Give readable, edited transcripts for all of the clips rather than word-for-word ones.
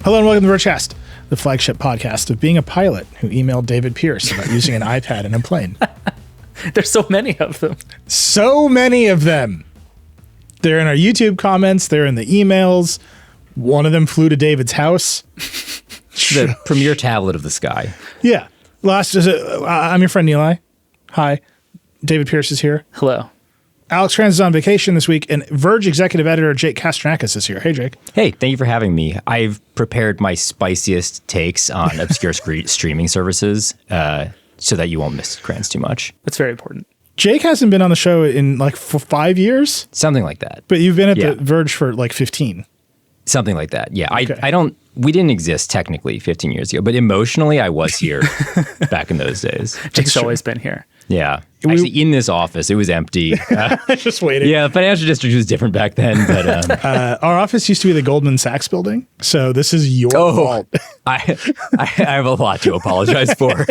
Hello and welcome to Vergecast, the flagship podcast of being a pilot who emailed David Pierce about using an iPad in a plane. There's so many of them. So many of them. They're in our YouTube comments. They're in the emails. One of them flew to David's house. The premier tablet of the sky. Yeah. I'm your friend Eli. Hi. David Pierce is here. Hello. Alex Kranz is on vacation this week, and Verge executive editor Jake Kastrenakis is here. Hey, Jake. Hey, thank you for having me. I've prepared my spiciest takes on obscure streaming services so that you won't miss Kranz too much. That's very important. Jake hasn't been on the show in for 5 years. Something like that. But you've been at the Verge for 15. Something like that. Yeah. Okay. We didn't exist technically 15 years ago, but emotionally I was here back in those days. Jake's always been here. Yeah. Actually, in this office, it was empty. Just waiting. Yeah, the financial district was different back then. But our office used to be the Goldman Sachs building, so this is your fault. I have a lot to apologize for.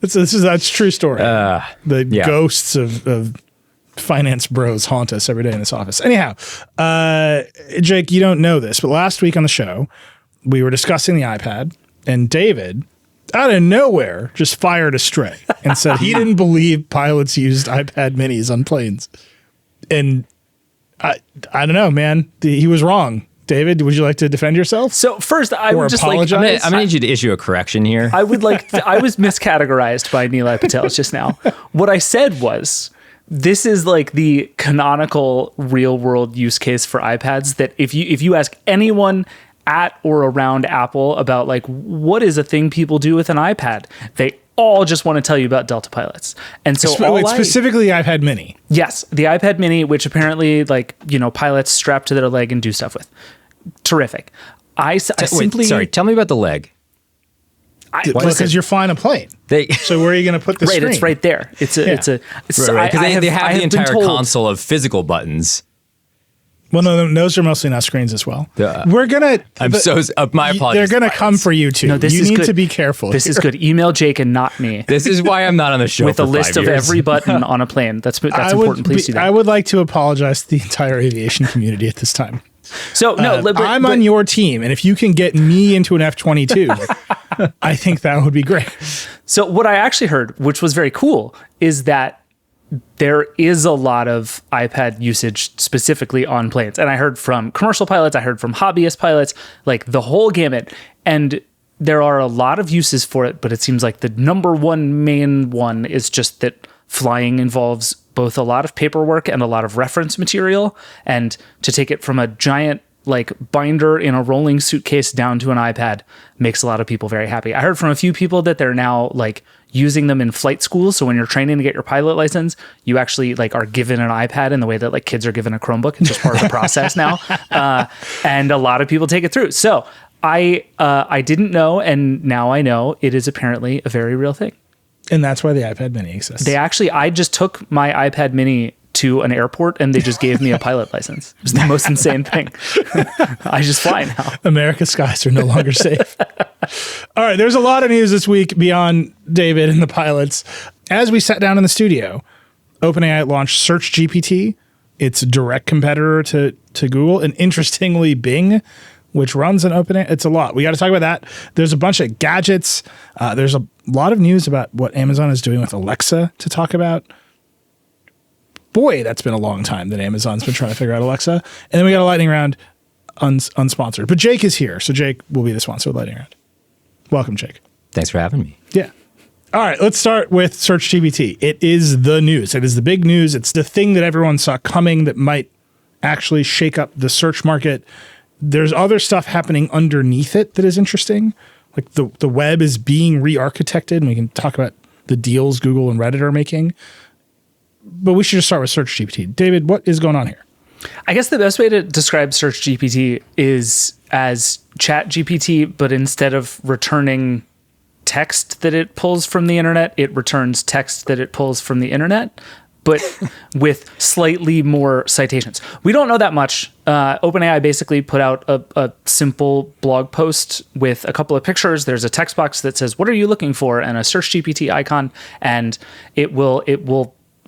That's a true story. Ghosts of finance bros haunt us every day in this office. Anyhow, Jake, you don't know this, but last week on the show, we were discussing the iPad, and David, out of nowhere, just fired a stray and said he didn't believe pilots used iPad minis on planes. And I don't know, man. He was wrong. David, would you like to defend yourself? So first, I would just apologize? I'm gonna need you to issue a correction here. I would I was miscategorized by Nilay Patel just now. What I said was, this is like the canonical real world use case for iPads that if you ask anyone at or around Apple about what is a thing people do with an iPad, they all just want to tell you about Delta pilots. And so specifically the iPad mini. Yes, the iPad mini, which apparently pilots strap to their leg and do stuff with. Terrific. Sorry, tell me about the leg. Because you're flying a plane. So where are you going to put the screen? It's right there. It's right. Because they have the entire console of physical buttons. Well, no, those are mostly not screens as well. We're gonna. My apologies. They're gonna come for you too. No, you need to be careful. This is good. Email Jake and not me. This is why I'm not on the show with a list of every button on a plane. That's important. Please do that. I would like to apologize to the entire aviation community at this time. So I'm on your team, and if you can get me into an F-22, I think that would be great. So what I actually heard, which was very cool, is that there is a lot of iPad usage specifically on planes. And I heard from commercial pilots, I heard from hobbyist pilots, the whole gamut. And there are a lot of uses for it, but it seems like the number one main one is just that flying involves both a lot of paperwork and a lot of reference material. And to take it from a giant binder in a rolling suitcase down to an iPad makes a lot of people very happy. I heard from a few people that they're now using them in flight school. So when you're training to get your pilot license, you actually are given an iPad in the way that kids are given a Chromebook. It's just part of the process now. And a lot of people take it through. So I didn't know, and now I know it is apparently a very real thing. And that's why the iPad mini exists. I just took my iPad mini to an airport and they just gave me a pilot license. It was the most insane thing. I just fly now. America's skies are no longer safe. All right, there's a lot of news this week beyond David and the pilots. As we sat down in the studio, OpenAI launched Search GPT, its direct competitor to Google, and interestingly Bing, which runs an OpenAI. It's a lot. We got to talk about that. There's a bunch of gadgets. There's a lot of news about what Amazon is doing with Alexa to talk about. Boy, that's been a long time that Amazon's been trying to figure out Alexa. And then we got a lightning round unsponsored. But Jake is here, so Jake will be the sponsor of lightning round. Welcome, Jake. Thanks for having me. Yeah. All right, let's start with Search GPT. It is the news. It is the big news. It's the thing that everyone saw coming that might actually shake up the search market. There's other stuff happening underneath it that is interesting. The web is being re-architected, and we can talk about the deals Google and Reddit are making. But we should just start with Search GPT. David, what is going on here? I guess the best way to describe Search GPT is as Chat GPT, but instead of returning text that it pulls from the internet, it returns text that it pulls from the internet, but with slightly more citations. We don't know that much. OpenAI basically put out a simple blog post with a couple of pictures. There's a text box that says, "What are you looking for?" and a Search GPT icon, and it will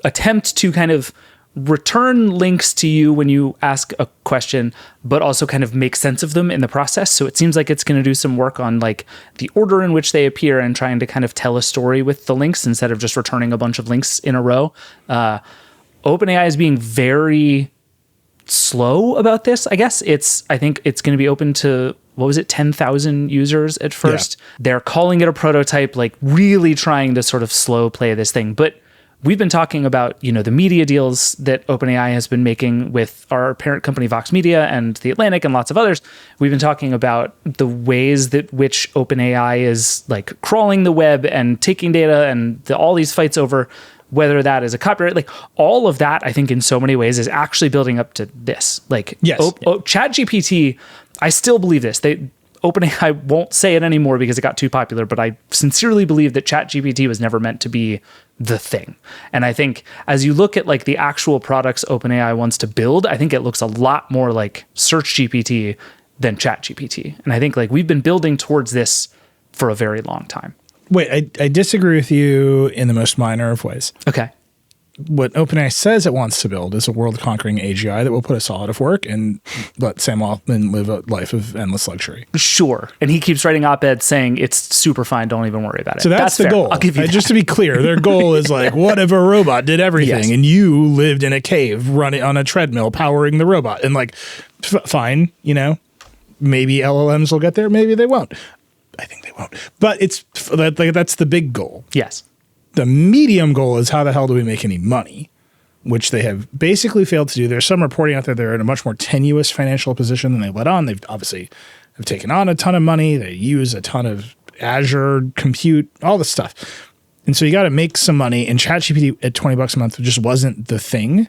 attempt to kind of return links to you when you ask a question, but also kind of make sense of them in the process. So it seems like it's going to do some work on like the order in which they appear and trying to kind of tell a story with the links instead of just returning a bunch of links in a row. OpenAI is being very slow about this. I think it's going to be open to, 10,000 users at first. Yeah. They're calling it a prototype, like really trying to sort of slow play this thing. But we've been talking about, the media deals that OpenAI has been making with our parent company, Vox Media, and The Atlantic, and lots of others. We've been talking about the ways that which OpenAI is like crawling the web and taking data and all these fights over whether that is a copyright, like all of that, I think in so many ways is actually building up to this. Like, yes. ChatGPT, I still believe this. OpenAI won't say it anymore because it got too popular, but I sincerely believe that ChatGPT was never meant to be the thing. And I think as you look at like the actual products OpenAI wants to build, I think it looks a lot more like SearchGPT than ChatGPT. And I think like we've been building towards this for a very long time. Wait, I disagree with you in the most minor of ways. Okay. What OpenAI says it wants to build is a world-conquering AGI that will put us all out of work and let Sam Altman live a life of endless luxury. Sure. And he keeps writing op-eds saying it's super fine, don't even worry about it. So that's the fair. goal. I'll give you that. Just to be clear, their goal is like, what if a robot did everything and you lived in a cave running on a treadmill powering the robot? And like, fine, maybe LLMs will get there, maybe they won't. I think they won't. But that's the big goal. Yes. The medium goal is how the hell do we make any money, which they have basically failed to do. There's some reporting out there they're in a much more tenuous financial position than they let on. They've obviously have taken on a ton of money. They use a ton of Azure compute, all this stuff. And so you got to make some money, and ChatGPT at $20 a month just wasn't the thing.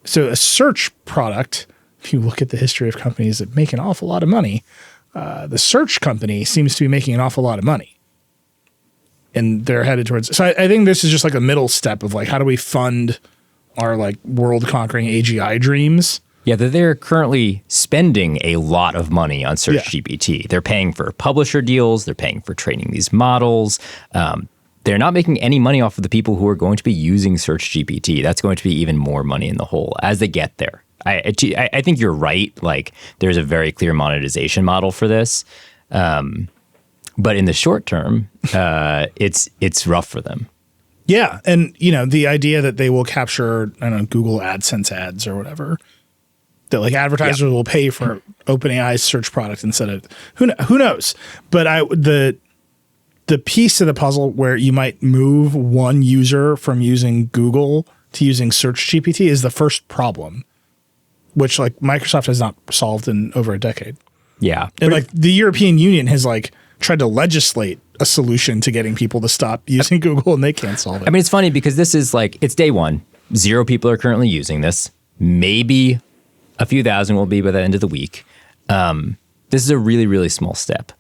So a search product, if you look at the history of companies that make an awful lot of money, the search company seems to be making an awful lot of money. And they're headed towards. So I think this is just like a middle step of like, how do we fund our like world conquering AGI dreams? Yeah, they're currently spending a lot of money on SearchGPT. Yeah. They're paying for publisher deals. They're paying for training these models. They're not making any money off of the people who are going to be using SearchGPT. That's going to be even more money in the hole as they get there. I think you're right. Like, there's a very clear monetization model for this. But in the short term, it's rough for them. Yeah. And, the idea that they will capture, I don't know, Google AdSense ads or whatever, that like advertisers will pay for OpenAI's search product instead of, who knows? But the piece of the puzzle where you might move one user from using Google to using SearchGPT is the first problem, which like Microsoft has not solved in over a decade. Yeah. And like the European Union has like tried to legislate a solution to getting people to stop using Google, and they can't solve it. I mean, it's funny because this is like, it's day one. 0 people are currently using this. Maybe a few thousand will be by the end of the week. This is a really, really small step.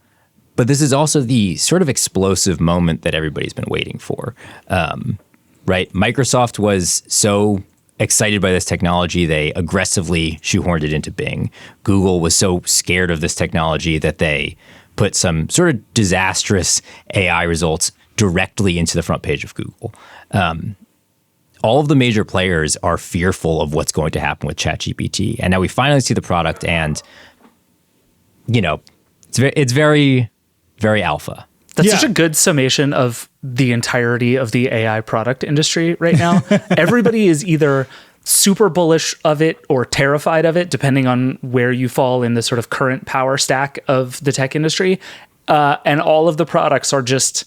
But this is also the sort of explosive moment that everybody's been waiting for, right? Microsoft was so excited by this technology, they aggressively shoehorned it into Bing. Google was so scared of this technology that they put some sort of disastrous AI results directly into the front page of Google. All of the major players are fearful of what's going to happen with ChatGPT. And now we finally see the product, and, it's very, very alpha. That's such a good summation of the entirety of the AI product industry right now. Everybody is either super bullish of it or terrified of it, depending on where you fall in the sort of current power stack of the tech industry. And all of the products are just,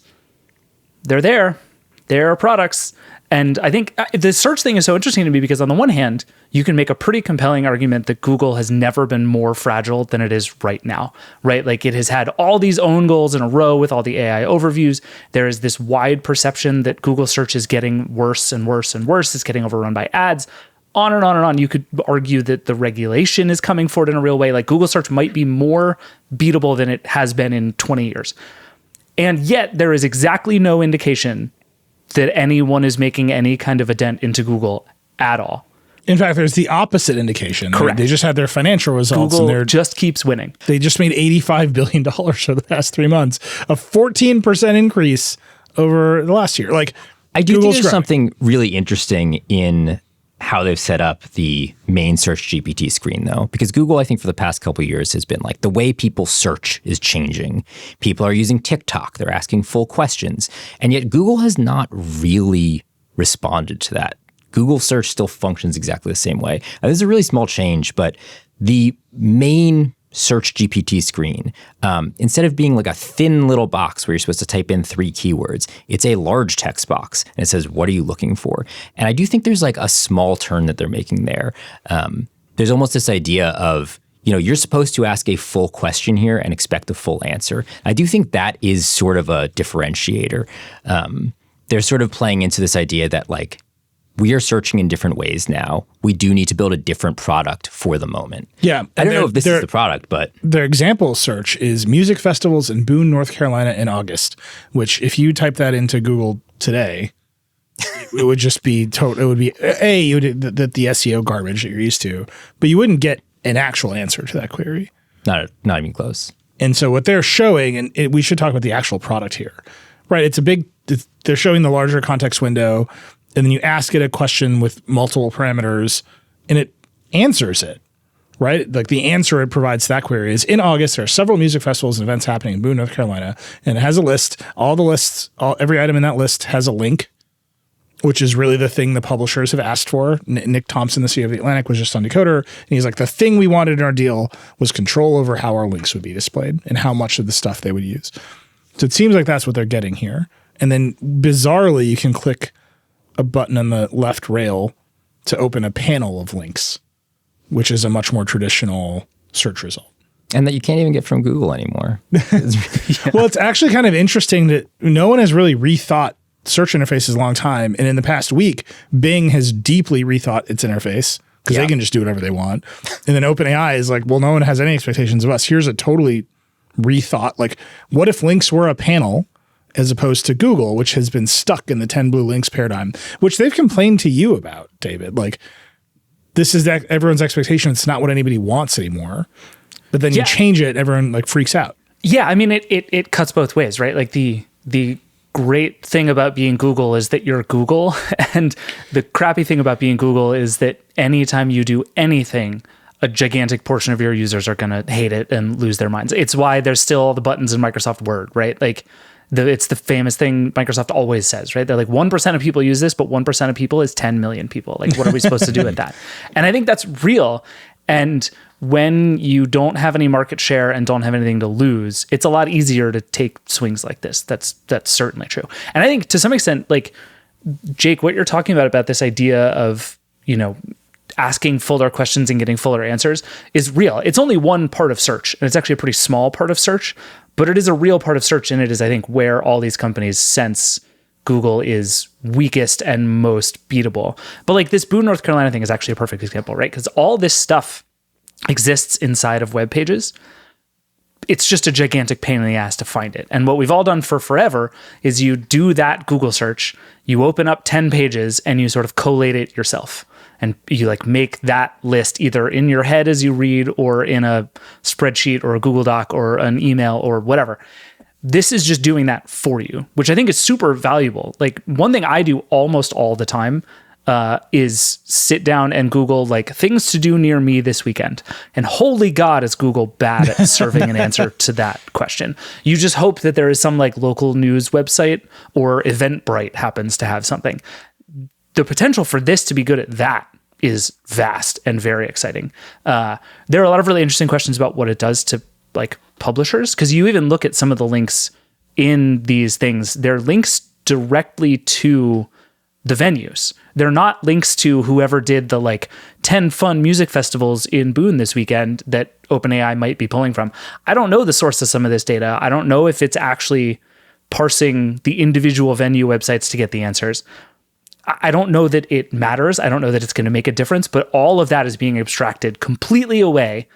they're there. They're products. And I think the search thing is so interesting to me because on the one hand, you can make a pretty compelling argument that Google has never been more fragile than it is right now, right? Like it has had all these own goals in a row with all the AI overviews. There is this wide perception that Google search is getting worse and worse and worse. It's getting overrun by ads. On and on and on. You could argue that the regulation is coming forward in a real way. Like Google search might be more beatable than it has been in 20 years. And yet there is exactly no indication that anyone is making any kind of a dent into Google at all. In fact, there's the opposite indication. Correct. They just had their financial results. Google and just keeps winning. They just made $85 billion for the past 3 months, a 14% increase over the last year. Like, I do Google's think there's growing. something really interesting in how they've set up the main search GPT screen, though, because Google, I think for the past couple of years has been like the way people search is changing. People are using TikTok. They're asking full questions. And yet Google has not really responded to that. Google search still functions exactly the same way. This is a really small change, but the main search GPT screen, instead of being like a thin little box where you're supposed to type in 3 keywords, it's a large text box and it says, what are you looking for? And I do think there's like a small turn that they're making there. There's almost this idea of, you're supposed to ask a full question here and expect a full answer. I do think that is sort of a differentiator. They're sort of playing into this idea that like, we are searching in different ways now. We do need to build a different product for the moment. Yeah. I don't know if this is the product, but their example search is music festivals in Boone, North Carolina in August, which if you type that into Google today, it would just be total. It would be the SEO garbage that you're used to, but you wouldn't get an actual answer to that query. Not even close. And so what they're showing, and we should talk about the actual product here, right? They're showing the larger context window. And then you ask it a question with multiple parameters and it answers it, right? Like the answer it provides to that query is in August, there are several music festivals and events happening in Boone, North Carolina. And it has a list. Every item in that list has a link, which is really the thing the publishers have asked for. Nick Thompson, the CEO of The Atlantic, was just on Decoder. And he's like, the thing we wanted in our deal was control over how our links would be displayed and how much of the stuff they would use. So it seems like that's what they're getting here. And then bizarrely, you can click a button on the left rail to open a panel of links, which is a much more traditional search result. And that you can't even get from Google anymore. Well, it's actually kind of interesting that no one has really rethought search interfaces a long time. And in the past week, Bing has deeply rethought its interface because they can just do whatever they want. And then OpenAI is like, well, no one has any expectations of us. Here's a totally rethought. Like, what if links were a panel as opposed to Google, which has been stuck in the 10 blue links paradigm, which they've complained to you about, David. Like, this is everyone's expectation. It's not what anybody wants anymore. But then you change it, everyone like freaks out. Yeah, I mean, it cuts both ways, right? Like the great thing about being Google is that you're Google, and the crappy thing about being Google is that anytime you do anything, a gigantic portion of your users are going to hate it and lose their minds. It's why there's still all the buttons in Microsoft Word, right? Like, it's the famous thing Microsoft always says, right? They're like 1% of people use this, but 1% of people is 10 million people. Like, what are we supposed to do with that? And I think that's real. And when you don't have any market share and don't have anything to lose, it's a lot easier to take swings like this. That's certainly true. And I think to some extent, like, Jake, what you're talking about this idea of, asking fuller questions and getting fuller answers is real. It's only one part of search, and it's actually a pretty small part of search, but it is a real part of search, and it is, I think, where all these companies sense Google is weakest and most beatable. But like this Boone, North Carolina thing is actually a perfect example, right? Because all this stuff exists inside of web pages. It's just a gigantic pain in the ass to find it. And what we've all done for forever is you do that Google search, you open up 10 pages, and you sort of collate it yourself. And you like make that list either in your head as you read or in a spreadsheet or a Google Doc or an email or whatever. This is just doing that for you, which I think is super valuable. Like, one thing I do almost all the time is sit down and Google like things to do near me this weekend. And holy God, is Google bad at serving an answer to that question. You just hope that there is some like local news website or Eventbrite happens to have something. The potential for this to be good at that is vast and very exciting. There are a lot of really interesting questions about what it does to like publishers, because you even look at some of the links in these things. They're links directly to the venues. They're not links to whoever did the like 10 fun music festivals in Boone this weekend that OpenAI might be pulling from. I don't know the source of some of this data. I don't know if it's actually parsing the individual venue websites to get the answers. I don't know that it matters. I don't know that it's going to make a difference, but all of that is being abstracted completely away.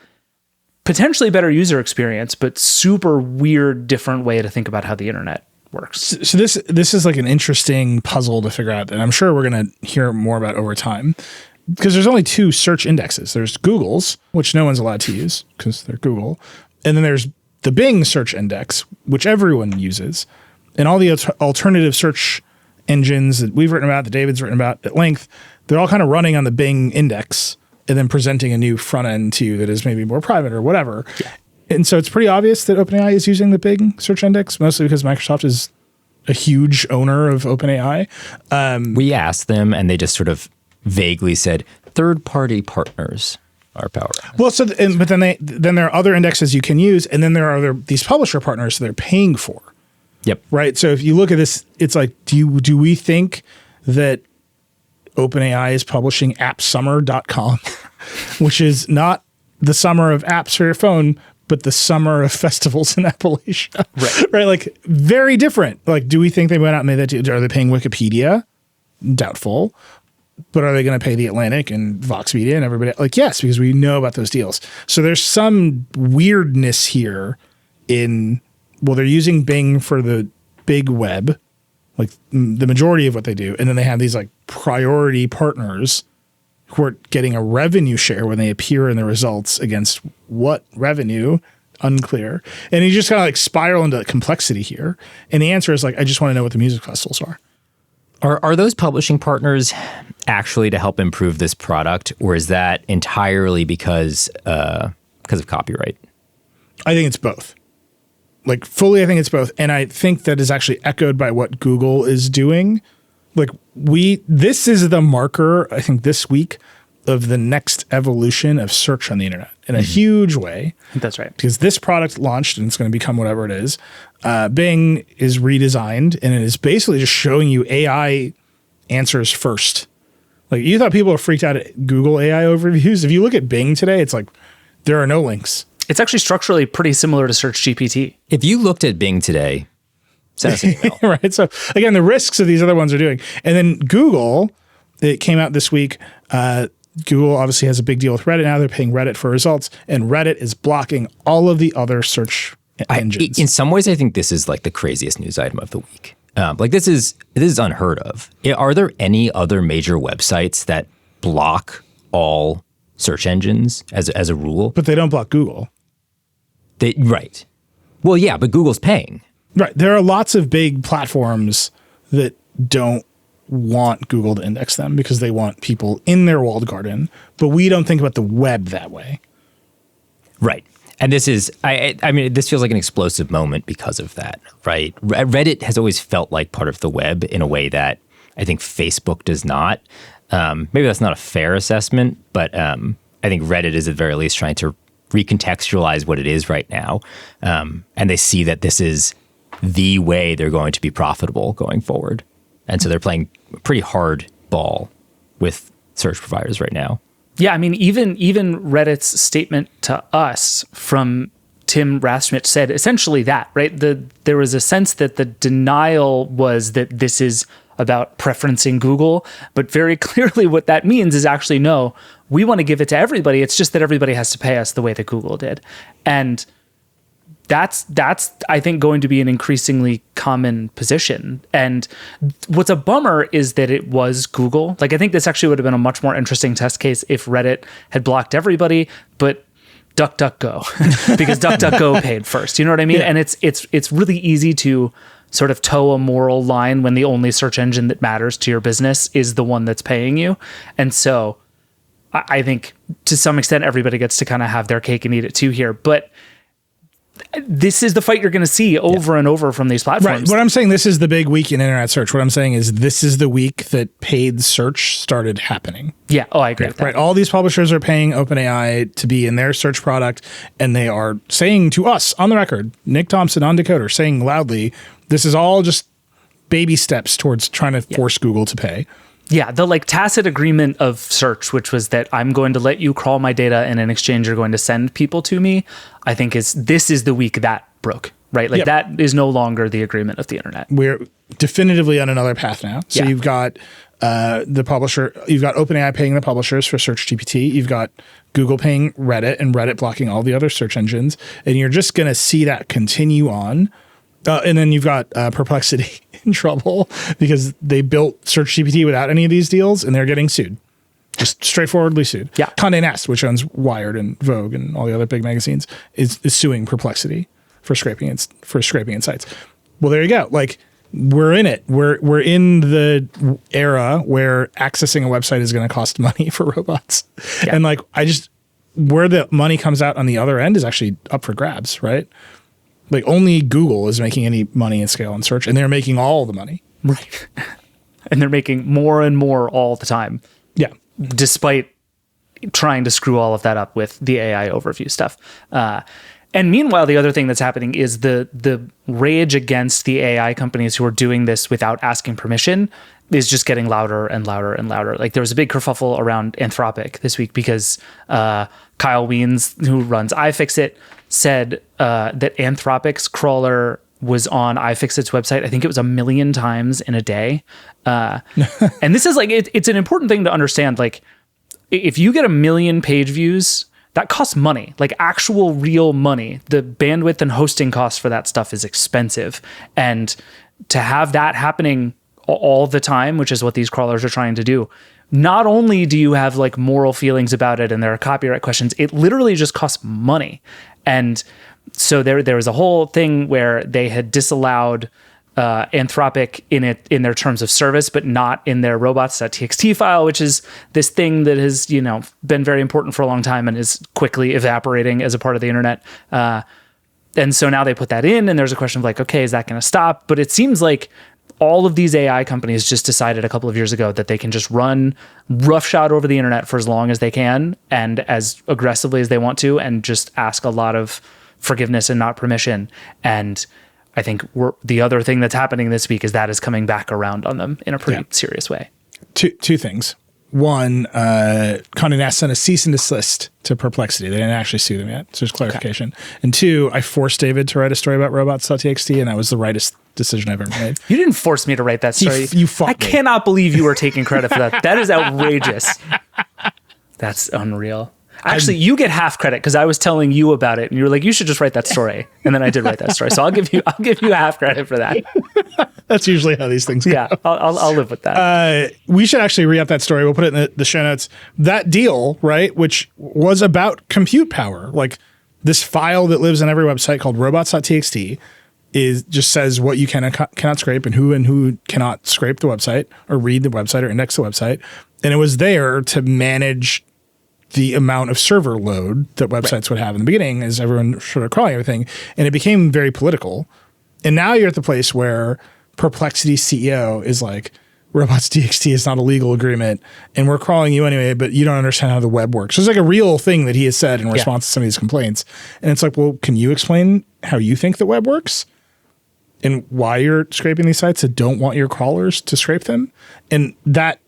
Potentially better user experience, but super weird, different way to think about how the internet works. So this is like an interesting puzzle to figure out, and I'm sure we're going to hear more about over time, because there's only 2 search indexes. There's Google's, which no one's allowed to use because they're Google, and then there's the Bing search index, which everyone uses, and all the alternative search engines that we've written about, that David's written about at length, they're all kind of running on the Bing index and then presenting a new front end to you that is maybe more private or whatever. Yeah. And so it's pretty obvious that OpenAI is using the Bing search index, mostly because Microsoft is a huge owner of OpenAI. We asked them, and they just sort of vaguely said third-party partners are powering. Well, but then there are other indexes you can use, and then there are these publisher partners that they're paying for. Yep. Right. So if you look at this, it's like, do we think that OpenAI is publishing appsummer.com, which is not the summer of apps for your phone, but the summer of festivals in Appalachia. Right. Right. Like very different. Like, do we think they went out and made that? Are they paying Wikipedia? Doubtful. But are they going to pay The Atlantic and Vox Media and everybody? Like, yes, because we know about those deals. So there's some weirdness here they're using Bing for the big web, like the majority of what they do. And then they have these like priority partners who are getting a revenue share when they appear in the results against what revenue? Unclear. And you just kind of like spiral into complexity here. And the answer is like, I just want to know what the music festivals are. Are those publishing partners actually to help improve this product, or is that entirely because of copyright? I think it's both. Like fully, I think it's both. And I think that is actually echoed by what Google is doing. Like this is the marker, I think, this week of the next evolution of search on the internet in a huge way. That's right. Because this product launched and it's going to become whatever it is. Bing is redesigned and it is basically just showing you AI answers first. Like you thought people were freaked out at Google AI overviews. If you look at Bing today, it's like there are no links. It's actually structurally pretty similar to Search GPT. If you looked at Bing today, send us an email. Right. So again, the risks of these other ones are doing. And then Google, it came out this week. Google obviously has a big deal with Reddit now. They're paying Reddit for results, and Reddit is blocking all of the other search engines. In some ways, I think this is like the craziest news item of the week. Like this is unheard of. Are there any other major websites that block all search engines as a rule? But they don't block Google. Right. Well, yeah, but Google's paying. Right. There are lots of big platforms that don't want Google to index them because they want people in their walled garden, but we don't think about the web that way. Right. And this is, I mean, this feels like an explosive moment because of that, right? Reddit has always felt like part of the web in a way that I think Facebook does not. Maybe that's not a fair assessment, but I think Reddit is at the very least trying to recontextualize what it is right now. And they see that this is the way they're going to be profitable going forward. And so they're playing pretty hard ball with search providers right now. Yeah, I mean, even Reddit's statement to us from Tim Rathschmidt said essentially that, right? There was a sense that the denial was that this is about preferencing Google, but very clearly what that means is actually, no, we want to give it to everybody. It's just that everybody has to pay us the way that Google did. And that's I think going to be an increasingly common position. And what's a bummer is that it was Google. Like I think this actually would have been a much more interesting test case if Reddit had blocked everybody, but DuckDuckGo, because DuckDuckGo paid first. You know what I mean? Yeah. And it's really easy to sort of toe a moral line when the only search engine that matters to your business is the one that's paying you. And so I think to some extent everybody gets to kind of have their cake and eat it too here. But this is the fight you're going to see over and over from these platforms. Right. What I'm saying, this is the big week in internet search. What I'm saying is this is the week that paid search started happening. Yeah. Oh, I agree with that. Right. All these publishers are paying OpenAI to be in their search product, and they are saying to us on the record, Nick Thompson on Decoder, saying loudly, this is all just baby steps towards trying to force Google to pay. Yeah, the like tacit agreement of search, which was that I'm going to let you crawl my data and in exchange you're going to send people to me, I think this is the week that broke, right? Like that is no longer the agreement of the internet. We're definitively on another path now. So you've got the publisher, you've got OpenAI paying the publishers for Search GPT, you've got Google paying Reddit and Reddit blocking all the other search engines, and you're just going to see that continue on. And then you've got Perplexity in trouble because they built Search GPT without any of these deals, and they're getting sued. Just straightforwardly sued. Yeah. Condé Nast, which owns Wired and Vogue and all the other big magazines, is suing Perplexity for scraping its sites. Well, there you go. Like we're in it. We're in the era where accessing a website is going to cost money for robots. Yeah. And like, where the money comes out on the other end is actually up for grabs, right? Like only Google is making any money in scale and search, and they're making all the money. Right. And they're making more and more all the time. Yeah. Despite trying to screw all of that up with the AI overview stuff. And meanwhile, the other thing that's happening is the rage against the AI companies who are doing this without asking permission is just getting louder and louder and louder. Like there was a big kerfuffle around Anthropic this week because Kyle Wiens, who runs iFixit, said that Anthropic's crawler was on iFixit's website. I think it was 1 million times in a day. And this is like, it's an important thing to understand. Like if you get 1 million page views, that costs money, like actual real money. The bandwidth and hosting costs for that stuff is expensive. And to have that happening all the time, which is what these crawlers are trying to do, not only do you have like moral feelings about it and there are copyright questions, it literally just costs money. And so there was a whole thing where they had disallowed Anthropic in their terms of service, but not in their robots.txt file, which is this thing that has, been very important for a long time and is quickly evaporating as a part of the internet. And so now they put that in, and there's a question of like, okay, is that going to stop? But it seems like all of these AI companies just decided a couple of years ago that they can just run roughshod over the internet for as long as they can and as aggressively as they want to, and just ask a lot of forgiveness and not permission. And I think the other thing that's happening this week is that is coming back around on them in a pretty serious way. Two things. One, Condé Nast sent a cease and desist to Perplexity. They didn't actually sue them yet, so there's clarification. Okay. And two, I forced David to write a story about robots.txt, and that was the rightest decision I've ever made. You didn't force me to write that story. You fought I cannot believe you were taking credit for that. That is outrageous. That's unreal. Actually, you get half credit because I was telling you about it, and you were like, "You should just write that story," and then I did write that story. So I'll give you half credit for that. That's usually how these things go. Yeah, I'll live with that. We should actually re-up that story. We'll put it in the show notes. That deal, right, which was about compute power, like this file that lives on every website called robots.txt, just says what you can and cannot scrape and who cannot scrape the website or read the website or index the website, and it was there to manage the amount of server load that websites would have in the beginning as everyone started crawling everything. And it became very political. And now you're at the place where Perplexity's CEO is like, robots.txt is not a legal agreement and we're crawling you anyway, but you don't understand how the web works. So it's like a real thing that he has said in response to some of these complaints. And it's like, well, can you explain how you think the web works and why you're scraping these sites that don't want your crawlers to scrape them? And that,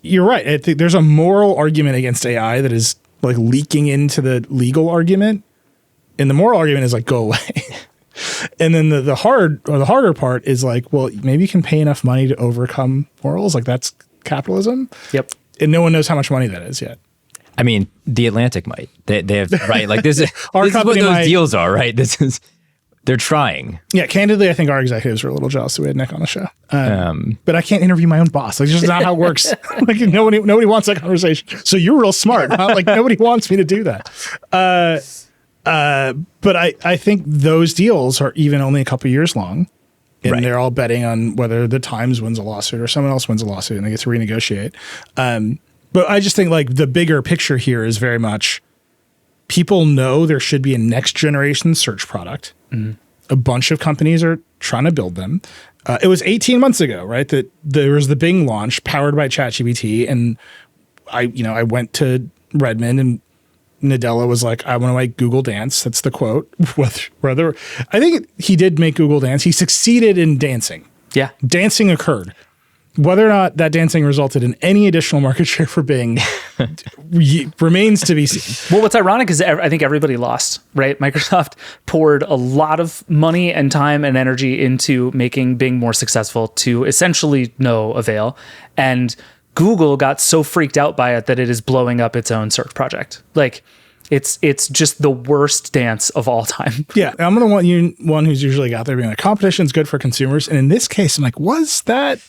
you're right. I think there's a moral argument against AI that is like leaking into the legal argument, and the moral argument is like, go away. And then the harder part is like, well, maybe you can pay enough money to overcome morals. Like that's capitalism. Yep. And no one knows how much money that is yet. I mean, The Atlantic might. They have right. Like this is Our this is what those deals are, right? They're trying. Yeah, candidly, I think our executives were a little jealous that we had Nick on the show. But I can't interview my own boss. Like, it's just not how it works. Like, nobody wants that conversation. So you're real smart, huh? Like, nobody wants me to do that. But I think those deals are even only a couple years long. And they're all betting on whether the Times wins a lawsuit or someone else wins a lawsuit and they get to renegotiate. But I just think, like, the bigger picture here is very much people know there should be a next generation search product. Mm-hmm. A bunch of companies are trying to build them. It was 18 months ago, right, that there was the Bing launch powered by ChatGPT, and I went to Redmond, and Nadella was like, "I want to make Google dance." That's the quote. Whether I think he did make Google dance, he succeeded in dancing. Yeah, dancing occurred. Whether or not that dancing resulted in any additional market share for Bing remains to be seen. Well, what's ironic is I think everybody lost, right? Microsoft poured a lot of money and time and energy into making Bing more successful to essentially no avail. And Google got so freaked out by it that it is blowing up its own search project. Like, it's just the worst dance of all time. Yeah, I'm going to want you, one who's usually out there being like, competition's good for consumers. And in this case, I'm like, was that...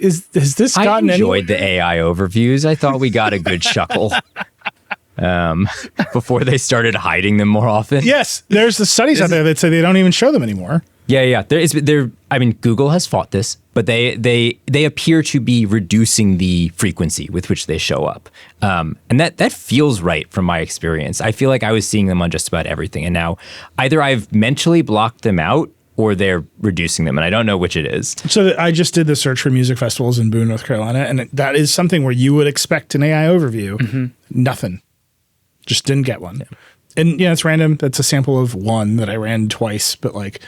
Has this gotten I enjoyed anywhere? The AI overviews. I thought we got a good chuckle before they started hiding them more often. Yes, there's the studies out there that say they don't even show them anymore. Yeah. I mean, Google has fought this, but they appear to be reducing the frequency with which they show up. And that feels right from my experience. I feel like I was seeing them on just about everything. And now either I've mentally blocked them out or they're reducing them. And I don't know which it is. So I just did the search for music festivals in Boone, North Carolina. And that is something where you would expect an AI overview. Mm-hmm. Nothing. Just didn't get one. Yeah. And it's random. That's a sample of one that I ran twice, but like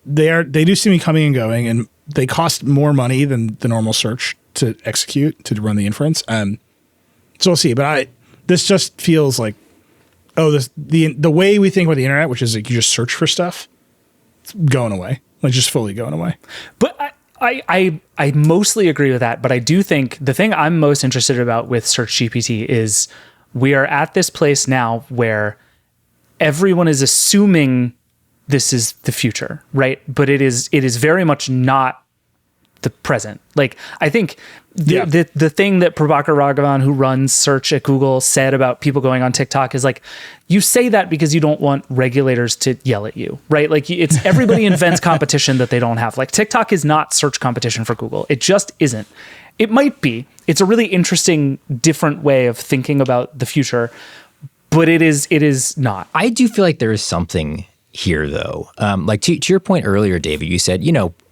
they do see me coming and going, and they cost more money than the normal search to execute, to run the inference. So we'll see. But this just feels like, the way we think about the internet, which is like you just search for stuff, it's going away, like just fully going away. But I mostly agree with that. But I do think the thing I'm most interested about with Search GPT is we are at this place now where everyone is assuming this is the future, right? But it is very much not the present. Like, I think the thing that Prabhakar Raghavan, who runs search at Google, said about people going on TikTok is like, you say that because you don't want regulators to yell at you, right? Like, it's everybody invents competition that they don't have. Like, TikTok is not search competition for Google. It just isn't. It might be. It's a really interesting, different way of thinking about the future, but it is not. I do feel like there is something here, though. Like to your point earlier, David, you said,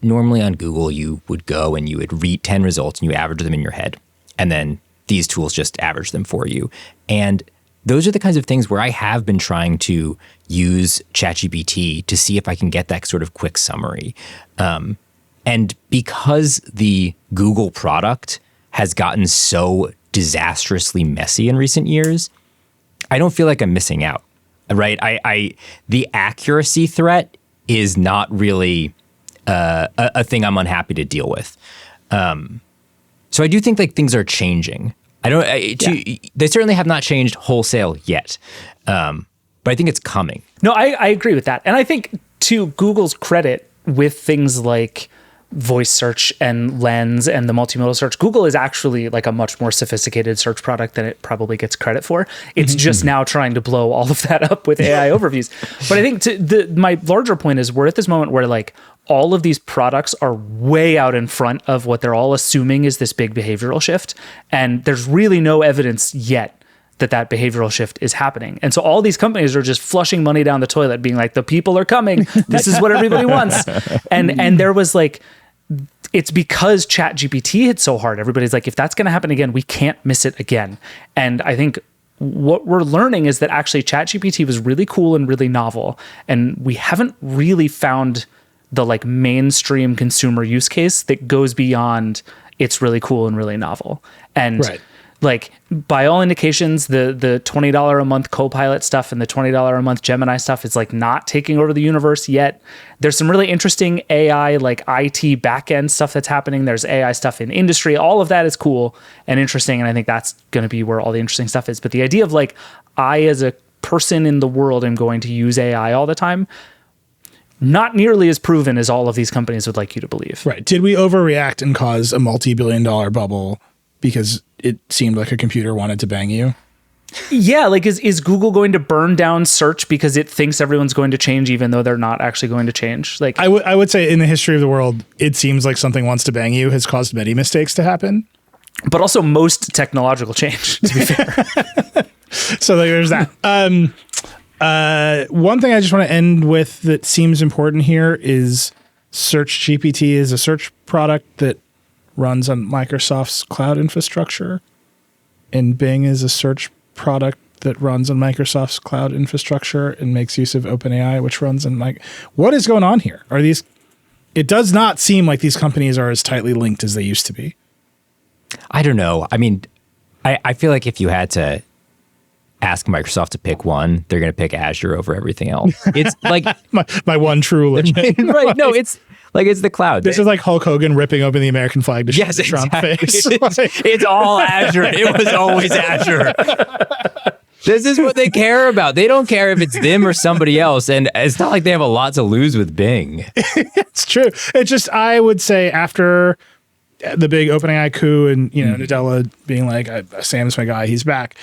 normally on Google, you would go and you would read 10 results and you average them in your head. And then these tools just average them for you. And those are the kinds of things where I have been trying to use ChatGPT to see if I can get that sort of quick summary. And because the Google product has gotten so disastrously messy in recent years, I don't feel like I'm missing out, right? The accuracy threat is not really a thing I'm unhappy to deal with. So I do think like things are changing. They certainly have not changed wholesale yet, but I think it's coming. No, I agree with that. And I think to Google's credit with things like voice search and Lens and the multimodal search, Google is actually like a much more sophisticated search product than it probably gets credit for. It's just now trying to blow all of that up with AI overviews. But I think my larger point is we're at this moment where like all of these products are way out in front of what they're all assuming is this big behavioral shift. And there's really no evidence yet that behavioral shift is happening. And so all these companies are just flushing money down the toilet, being like, the people are coming. This is what everybody wants. And there was like, it's because ChatGPT hit so hard. Everybody's like, if that's going to happen again, we can't miss it again. And I think what we're learning is that actually ChatGPT was really cool and really novel. And we haven't really found the like mainstream consumer use case that goes beyond it's really cool and really novel. And like by all indications, the $20 a month Copilot stuff and the $20 a month Gemini stuff is like not taking over the universe yet. There's some really interesting AI, like IT backend stuff that's happening. There's AI stuff in industry. All of that is cool and interesting. And I think that's going to be where all the interesting stuff is. But the idea of like, I as a person in the world am going to use AI all the time, not nearly as proven as all of these companies would like you to believe. Right. Did we overreact and cause a multi-billion-dollar bubble because it seemed like a computer wanted to bang you? Yeah, like is Google going to burn down search because it thinks everyone's going to change even though they're not actually going to change? Like I would say in the history of the world, it seems like something wants to bang you has caused many mistakes to happen. But also most technological change, to be fair. So there's that. One thing I just want to end with that seems important here is Search GPT is a search product that runs on Microsoft's cloud infrastructure, and Bing is a search product that runs on Microsoft's cloud infrastructure and makes use of OpenAI, which runs on What is going on here? Are these? It does not seem like these companies are as tightly linked as they used to be. I don't know. I mean, I feel like if you had to ask Microsoft to pick one, they're going to pick Azure over everything else. It's like my one true legit. Right. No, it's like it's the cloud. This is like Hulk Hogan ripping open the American flag to show the Trump face. It's all Azure. It was always Azure. This is what they care about. They don't care if it's them or somebody else. And it's not like they have a lot to lose with Bing. It's true. It's just, I would say after the big OpenAI coup and, Nadella being like, Sam's my guy, he's back.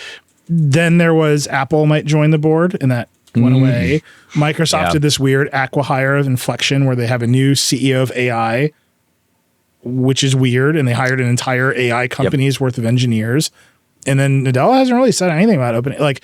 Then there was Apple might join the board, and that went away. Microsoft did this weird acqui-hire of Inflection where they have a new CEO of AI, which is weird, and they hired an entire AI company's worth of engineers. And then Nadella hasn't really said anything about OpenAI. Like,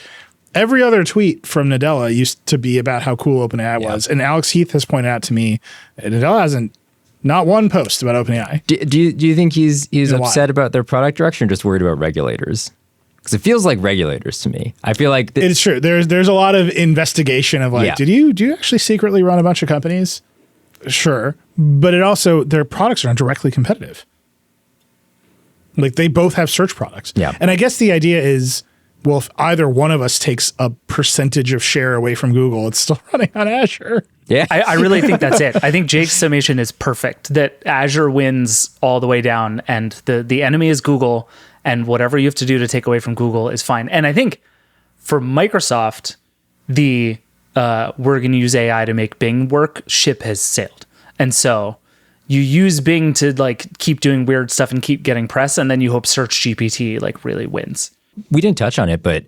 every other tweet from Nadella used to be about how cool OpenAI was. And Alex Heath has pointed out to me, Nadella hasn't, not one post about OpenAI. Do you think he's upset about their product direction or just worried about regulators? Because it feels like regulators to me. I feel like it's true. There's a lot of investigation of like, do you actually secretly run a bunch of companies? Sure. But it also, their products are not directly competitive. Like, they both have search products. Yeah. And I guess the idea is, well, if either one of us takes a percentage of share away from Google, it's still running on Azure. Yeah. I really think that's it. I think Jake's summation is perfect, that Azure wins all the way down and the enemy is Google, and whatever you have to do to take away from Google is fine. And I think for Microsoft, the we're going to use AI to make Bing work ship has sailed. And so you use Bing to like keep doing weird stuff and keep getting press, and then you hope Search GPT like really wins. We didn't touch on it, but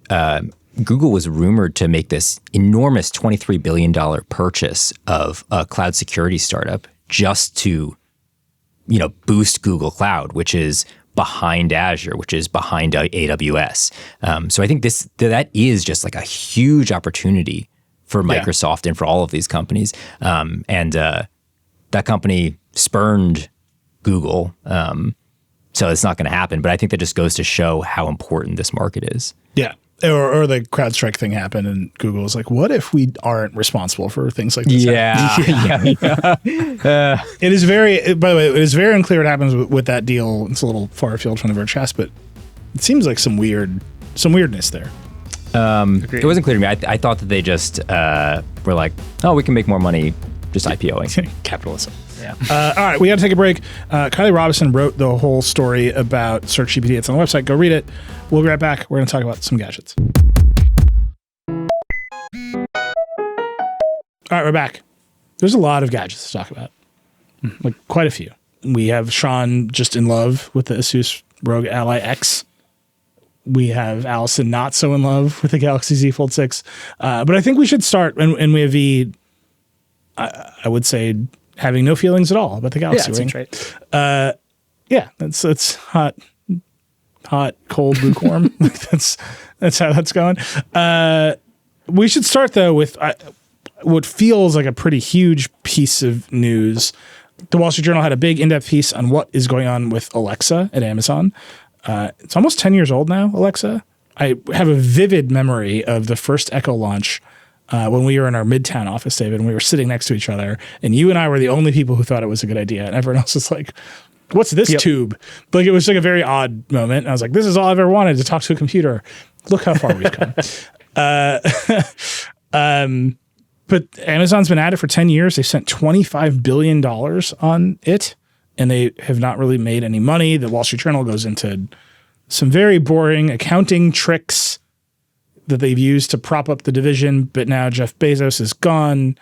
Google was rumored to make this enormous $23 billion purchase of a cloud security startup just to, boost Google Cloud, which is behind Azure, which is behind AWS. So I think that is just like a huge opportunity for Microsoft and for all of these companies. And that company spurned Google. So it's not going to happen. But I think that just goes to show how important this market is. Yeah. Or the CrowdStrike thing happened and Google was like, what if we aren't responsible for things like this? Yeah. It is by the way, it is very unclear what happens with that deal. It's a little far afield from the Vergecast, but it seems like some weirdness there. It wasn't clear to me. I thought that they just were like, oh, we can make more money just IPOing. Capitalism. Yeah. All right, we got to take a break. Kylie Robinson wrote the whole story about Search GPT. It's on the website. Go read it. We'll be right back. We're going to talk about some gadgets. All right, we're back. There's a lot of gadgets to talk about. Like quite a few. We have Sean just in love with the Asus ROG Ally X. We have Allison not so in love with the Galaxy Z Fold 6. But I think we should start, and we have V, I would say, having no feelings at all about the Galaxy Ring. Seems right. That's hot, cold, lukewarm. that's how that's going. We should start though with what feels like a pretty huge piece of news. The Wall Street Journal had a big in-depth piece on what is going on with Alexa at Amazon. It's almost 10 years old now, Alexa. I have a vivid memory of the first Echo launch when we were in our Midtown office, David, and we were sitting next to each other, and you and I were the only people who thought it was a good idea, and everyone else was like, what's this tube? Like, it was like a very odd moment. And I was like, this is all I've ever wanted, to talk to a computer. Look how far we've come. But Amazon's been at it for 10 years. They spent $25 billion on it, and they have not really made any money. The Wall Street Journal goes into some very boring accounting tricks that they've used to prop up the division, but now Jeff Bezos is gone.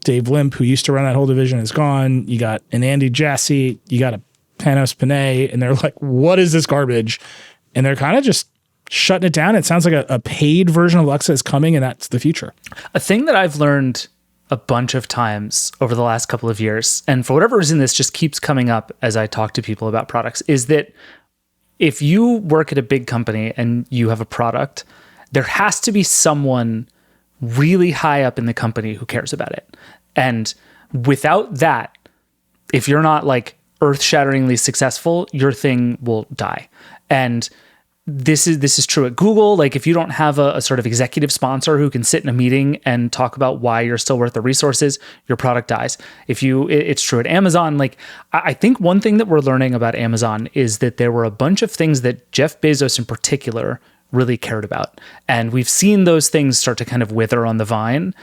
Dave Limp, who used to run that whole division, is gone. You got an Andy Jassy, you got a Panos Panay, and they're like, what is this garbage? And they're kind of just shutting it down. It sounds like a paid version of Alexa is coming, and that's the future. A thing that I've learned a bunch of times over the last couple of years, and for whatever reason this just keeps coming up as I talk to people about products, is that if you work at a big company and you have a product, there has to be someone really high up in the company who cares about it. And without that, if you're not like earth-shatteringly successful, your thing will die. And this is true at Google. Like, if you don't have a sort of executive sponsor who can sit in a meeting and talk about why you're still worth the resources, your product dies. It's true at Amazon. Like, I think one thing that we're learning about Amazon is that there were a bunch of things that Jeff Bezos in particular really cared about. And we've seen those things start to kind of wither on the vine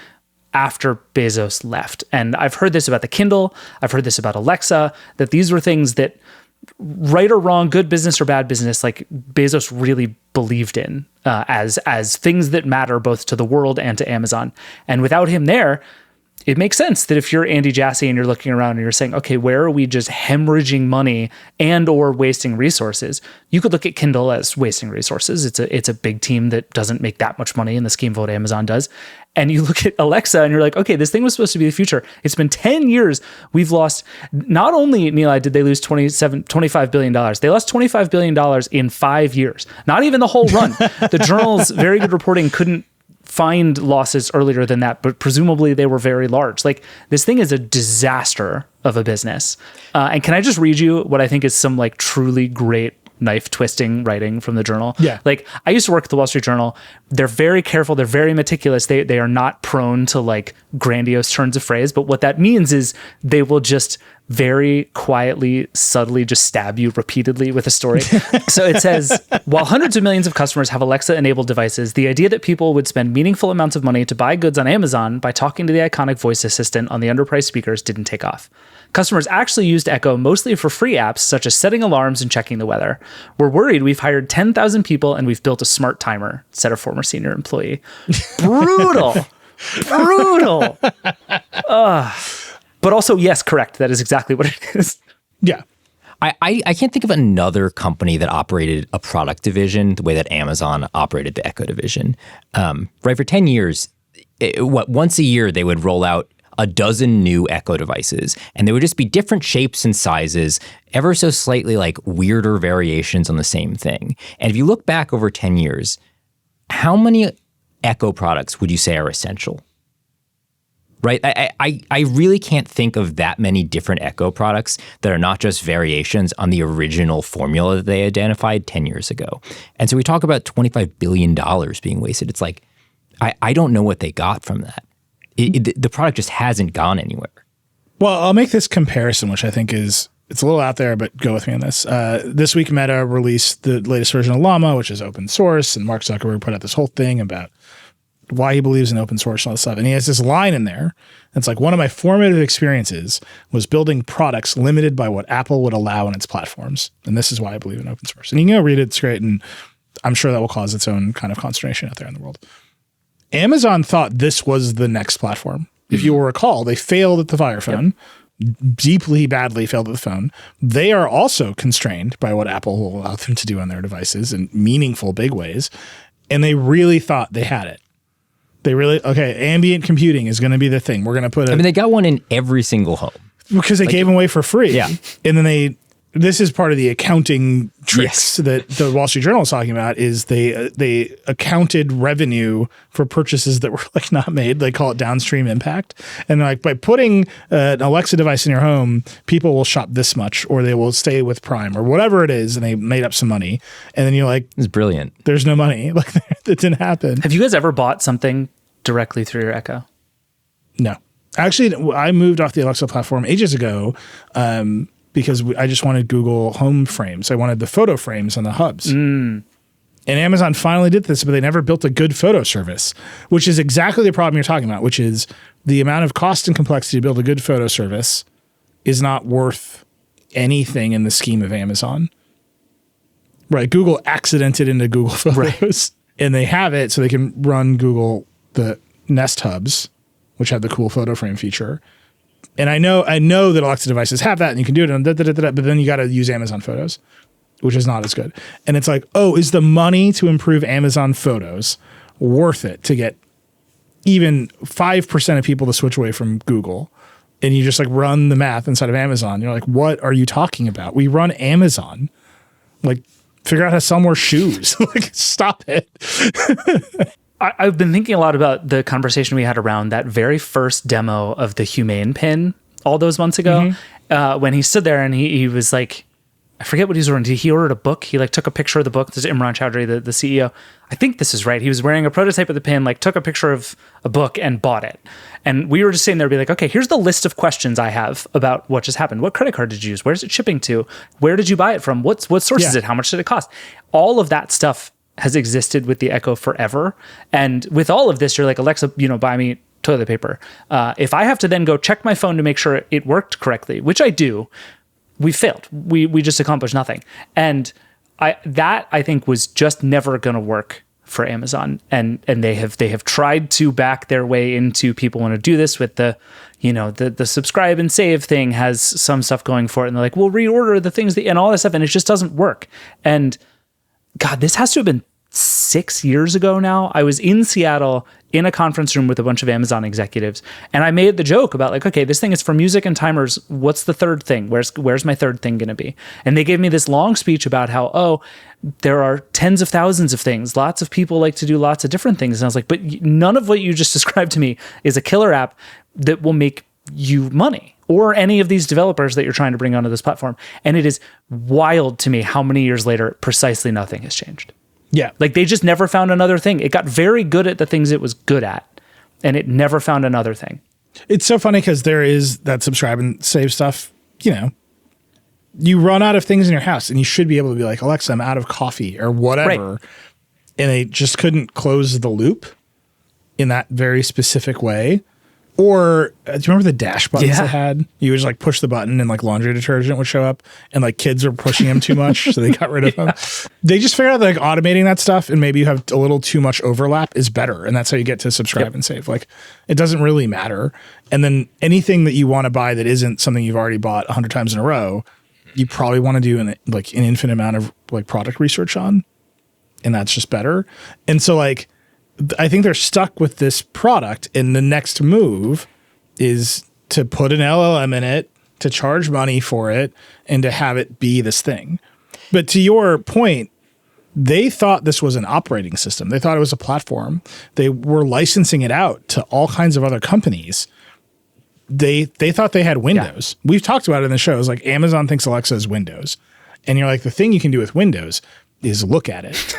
after Bezos left. And I've heard this about the Kindle. I've heard this about Alexa, that these were things that, right or wrong, good business or bad business, like Bezos really believed in as things that matter both to the world and to Amazon. And without him there, it makes sense that if you're Andy Jassy and you're looking around and you're saying, okay, where are we just hemorrhaging money and or wasting resources? You could look at Kindle as wasting resources. It's a big team that doesn't make that much money in the scheme of what Amazon does. And you look at Alexa and you're like, okay, this thing was supposed to be the future. It's been 10 years. We've lost, not only, Nilay, did they lose $25 billion, they lost $25 billion in 5 years. Not even the whole run. The journal's very good reporting couldn't find losses earlier than that, but presumably they were very large. Like, this thing is a disaster of a business. And can I just read you what I think is some like truly great knife twisting writing from the journal? Yeah. Like, I used to work at the Wall Street Journal. They're very careful. They're very meticulous. They are not prone to like grandiose turns of phrase. But what that means is they will just very quietly, subtly just stab you repeatedly with a story. So it says, while hundreds of millions of customers have Alexa-enabled devices, the idea that people would spend meaningful amounts of money to buy goods on Amazon by talking to the iconic voice assistant on the underpriced speakers didn't take off. Customers actually used Echo mostly for free apps, such as setting alarms and checking the weather. We're worried we've hired 10,000 people and we've built a smart timer, said a former senior employee. Brutal. Brutal. But also, yes, correct. That is exactly what it is. Yeah. I can't think of another company that operated a product division the way that Amazon operated the Echo division. Right, for 10 years, once a year they would roll out a dozen new Echo devices, and they would just be different shapes and sizes, ever so slightly like weirder variations on the same thing. And if you look back over 10 years, how many Echo products would you say are essential? Right? I really can't think of that many different Echo products that are not just variations on the original formula that they identified 10 years ago. And so we talk about $25 billion being wasted. It's like, I don't know what they got from that. The product just hasn't gone anywhere. Well, I'll make this comparison, which I think it's a little out there, but go with me on this. This week, Meta released the latest version of Llama, which is open source, and Mark Zuckerberg put out this whole thing about why he believes in open source and all this stuff. And he has this line in there. It's like, one of my formative experiences was building products limited by what Apple would allow in its platforms. And this is why I believe in open source. And you can go read it. It's great. And I'm sure that will cause its own kind of consternation out there in the world. Amazon thought this was the next platform. If you will recall, they failed at the Fire Phone, deeply, badly failed at the phone. They are also constrained by what Apple will allow them to do on their devices in meaningful, big ways. And they really thought they had it. They really, ambient computing is going to be the thing. We're going to put they got one in every single home. Because they gave them away for free. Yeah. And then this is part of the accounting tricks that the Wall Street Journal is talking about, is they accounted revenue for purchases that were like not made. They call it downstream impact. And like, by putting an Alexa device in your home, people will shop this much, or they will stay with Prime or whatever it is. And they made up some money. And then you're like, it's brilliant. There's no money. Like, that didn't happen. Have you guys ever bought something directly through your Echo? No. Actually, I moved off the Alexa platform ages ago, because I just wanted Google Home frames. I wanted the photo frames on the hubs. And Amazon finally did this, but they never built a good photo service, which is exactly the problem you're talking about, which is the amount of cost and complexity to build a good photo service is not worth anything in the scheme of Amazon. Right. Google accidented into Google Photos, and they have it so they can run Google, the Nest hubs, which have the cool photo frame feature. And I know that Alexa devices have that, and you can do it on but then you got to use Amazon Photos, which is not as good. And it's like, is the money to improve Amazon Photos worth it to get even 5% of people to switch away from Google? And you just like run the math inside of Amazon. You're like, what are you talking about? We run Amazon. Like, figure out how to sell more shoes. Like, stop it. I've been thinking a lot about the conversation we had around that very first demo of the Humane pin all those months ago, when he stood there and he was like, I forget what he was ordering. He ordered a book. He like took a picture of the book. This is Imran Chowdhury, the CEO. I think this is right. He was wearing a prototype of the pin, like took a picture of a book and bought it. And we were just sitting there be like, okay, here's the list of questions I have about what just happened. What credit card did you use? Where's it shipping to? Where did you buy it from? What source is it? How much did it cost? All of that stuff has existed with the Echo forever. And with all of this, you're like, Alexa, buy me toilet paper. If I have to then go check my phone to make sure it worked correctly, which I do, we failed. We just accomplished nothing. And I think was just never going to work for Amazon. And they have tried to back their way into people want to do this with the subscribe and save thing has some stuff going for it. And they're like, we'll reorder the things and all this stuff. And it just doesn't work. And God, this has to have been 6 years ago now. I was in Seattle in a conference room with a bunch of Amazon executives, and I made the joke about like, okay, this thing is for music and timers. What's the third thing? Where's my third thing going to be? And they gave me this long speech about how, there are tens of thousands of things. Lots of people like to do lots of different things. And I was like, but none of what you just described to me is a killer app that will make you money, or any of these developers that you're trying to bring onto this platform. And it is wild to me how many years later, precisely nothing has changed. Yeah. Like they just never found another thing. It got very good at the things it was good at, and it never found another thing. It's so funny because there is that subscribe and save stuff. You know, you run out of things in your house and you should be able to be like, Alexa, I'm out of coffee or whatever. Right. And they just couldn't close the loop in that very specific way. Or do you remember the dash buttons they had? You would just like push the button and like laundry detergent would show up, and like kids were pushing them too much, so they got rid of them. They just figured out that like automating that stuff and maybe you have a little too much overlap is better. And that's how you get to subscribe and save. Like it doesn't really matter. And then anything that you want to buy that isn't something you've already bought 100 times in a row, you probably want to do an infinite amount of like product research on. And that's just better. And so like, I think they're stuck with this product, and the next move is to put an LLM in it, to charge money for it, and to have it be this thing. But to your point, they thought this was an operating system. They thought it was a platform. They were licensing it out to all kinds of other companies. They thought they had Windows. Yeah. We've talked about it in the show. It's like Amazon thinks Alexa is Windows. And you're like, the thing you can do with Windows is look at it.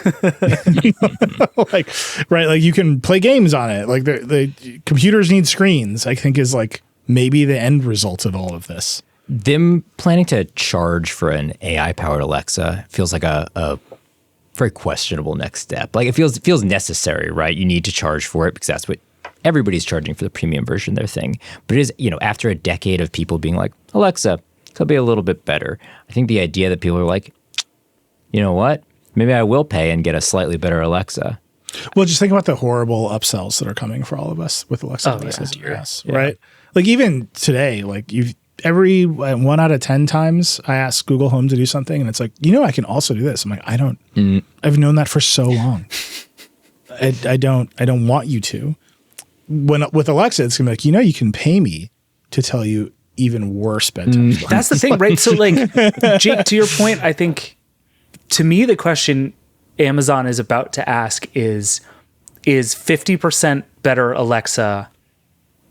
Like, right. Like you can play games on it. Like the computers need screens, I think is like maybe the end result of all of this. Them planning to charge for an AI powered Alexa feels like a very questionable next step. Like it feels necessary, right? You need to charge for it because that's what everybody's charging for the premium version of their thing. But it is, after a decade of people being like, Alexa, could be a little bit better. I think the idea that people are like, you know what? Maybe I will pay and get a slightly better Alexa. Well, just think about the horrible upsells that are coming for all of us with Alexa devices, right? Like even today, like every 1 out of 10 times I ask Google Home to do something and it's like, I can also do this. I'm like, I've known that for so long. I don't want you to. With Alexa, it's gonna be like, you can pay me to tell you even worse bedtime stories. That's the thing, right? So like, Jake, to your point, I think to me, the question Amazon is about to ask is 50% better Alexa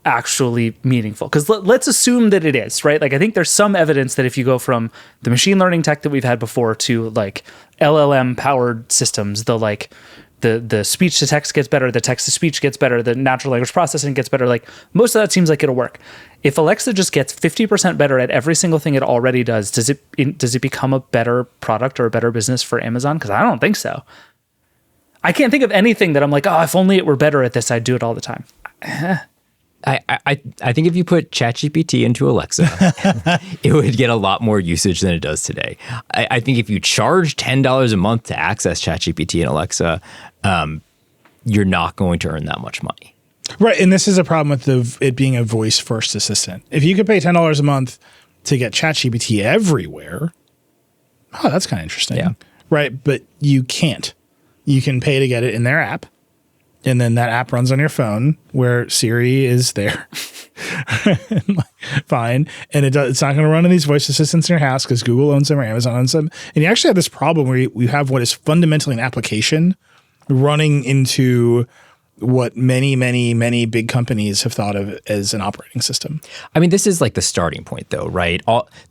actually meaningful? Because let's assume that it is, right? Like, I think there's some evidence that if you go from the machine learning tech that we've had before to like LLM powered systems, the speech to text gets better, the text to speech gets better, the natural language processing gets better. Like most of that seems like it'll work. If Alexa just gets 50% better at every single thing it already does it become a better product or a better business for Amazon? Because I don't think so. I can't think of anything that I'm like, if only it were better at this, I'd do it all the time. I think if you put ChatGPT into Alexa, it would get a lot more usage than it does today. I think if you charge $10 a month to access ChatGPT in Alexa, you're not going to earn that much money. Right. And this is a problem with it being a voice first assistant. If you could pay $10 a month to get ChatGPT everywhere, that's kind of interesting. Yeah. Right. But you can't. You can pay to get it in their app. And then that app runs on your phone where Siri is there. Fine. And it's not going to run on these voice assistants in your house because Google owns them or Amazon owns them. And you actually have this problem where you have what is fundamentally an application running into what many, many, many big companies have thought of as an operating system. I mean, this is like the starting point, though, right?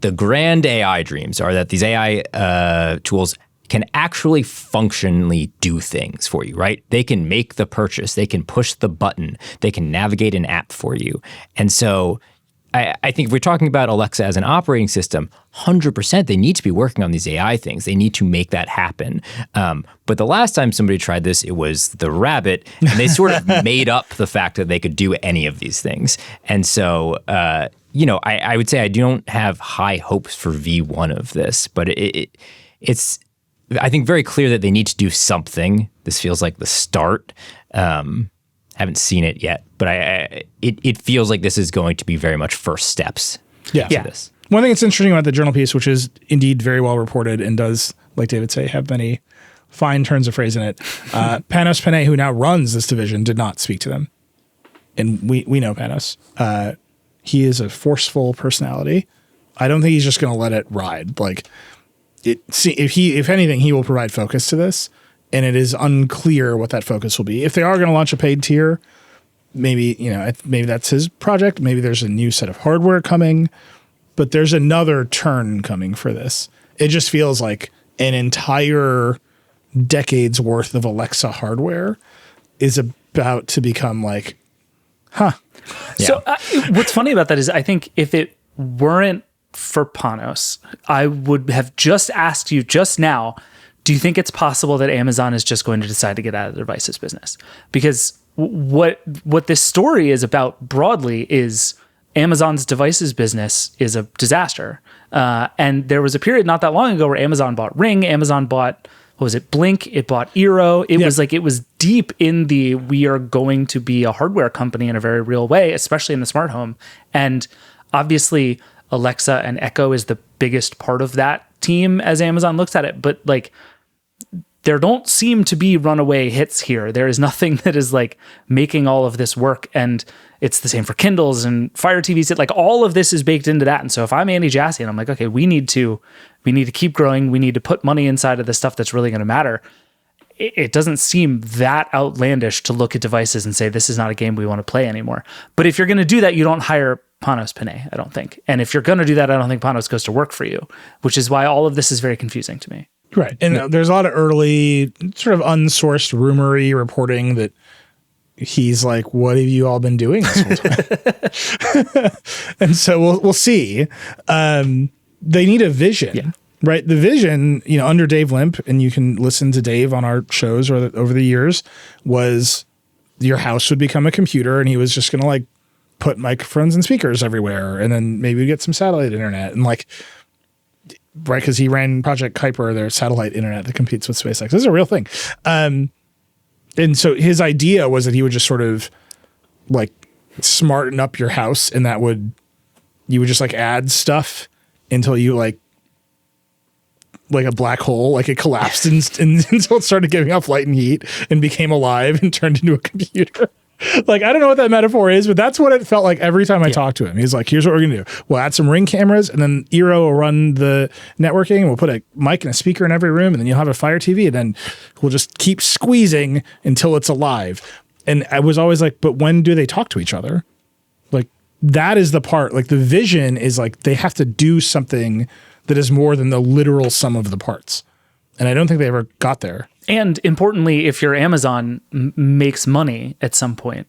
The grand AI dreams are that these AI tools can actually functionally do things for you, right? They can make the purchase. They can push the button. They can navigate an app for you. And so I think if we're talking about Alexa as an operating system, 100% they need to be working on these AI things. They need to make that happen. But the last time somebody tried this, it was the Rabbit, and they sort of made up the fact that they could do any of these things. And so, I would say I don't have high hopes for V1 of this, but it's I think very clear that they need to do something. This feels like the start. Haven't seen it yet, but it feels like this is going to be very much first steps. Yeah. This. One thing that's interesting about the journal piece, which is indeed very well reported and does, like David say, have many fine turns of phrase in it. Panos Panay, who now runs this division, did not speak to them. And we know Panos. He is a forceful personality. I don't think he's just going to let it ride. Like, if anything, he will provide focus to this, and it is unclear what that focus will be. If they are going to launch a paid tier, maybe that's his project. Maybe there's a new set of hardware coming, but there's another turn coming for this. It just feels like an entire decade's worth of Alexa hardware is about to become like, huh. Yeah. So what's funny about that is I think if it weren't for Panos, I would have just asked you just now, do you think it's possible that Amazon is just going to decide to get out of the devices business? Because what this story is about broadly is Amazon's devices business is a disaster. And there was a period not that long ago where Amazon bought Ring, Amazon bought, what was it, Blink, it bought Eero. It was deep in the, we are going to be a hardware company in a very real way, especially in the smart home. And obviously Alexa and Echo is the biggest part of that team as Amazon looks at it. But like, there don't seem to be runaway hits here. There is nothing that is like making all of this work. And it's the same for Kindles and Fire TVs. Like all of this is baked into that. And so if I'm Andy Jassy and I'm like, okay, we need to keep growing. We need to put money inside of the stuff that's really going to matter. It doesn't seem that outlandish to look at devices and say, this is not a game we want to play anymore. But if you're going to do that, you don't hire Panos Panay, I don't think. And if you're going to do that, I don't think Panos goes to work for you, which is why all of this is very confusing to me. Right. And there's a lot of early sort of unsourced rumory reporting that he's like, what have you all been doing this whole time? And so we'll see. They need a vision, right? The vision, under Dave Limp, and you can listen to Dave on our shows over the years, was your house would become a computer and he was just going to like put microphones and speakers everywhere. And then maybe we get some satellite internet and like, right, because he ran Project Kuiper, their satellite internet that competes with SpaceX. This is a real thing. And so his idea was that he would just sort of like smarten up your house, and you would just like add stuff until you like a black hole, like it collapsed until it started giving off light and heat and became alive and turned into a computer. Like, I don't know what that metaphor is, but that's what it felt like every time I talked to him. He's like, here's what we're going to do. We'll add some Ring cameras, and then Eero will run the networking, and we'll put a mic and a speaker in every room, and then you'll have a Fire TV, and then we'll just keep squeezing until it's alive. And I was always like, but when do they talk to each other? Like, that is the part. Like, the vision is like, they have to do something that is more than the literal sum of the parts. And I don't think they ever got there. And importantly, if your Amazon makes money at some point,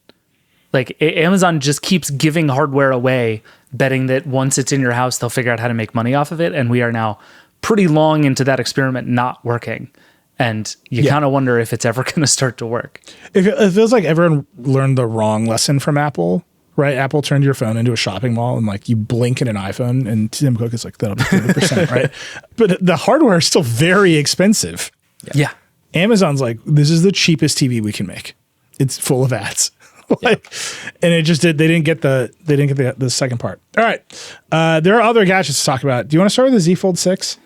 like Amazon just keeps giving hardware away, betting that once it's in your house, they'll figure out how to make money off of it. And we are now pretty long into that experiment not working. And you kind of wonder if it's ever going to start to work. It feels like everyone learned the wrong lesson from Apple, right? Apple turned your phone into a shopping mall, and like you blink in an iPhone, and Tim Cook is like, that'll be 30%, right? But the hardware is still very expensive. Yeah. Amazon's like, this is the cheapest TV we can make. It's full of ads. And it just they didn't get the second part. All right. There are other gadgets to talk about. Do you want to start with the Z Fold 6?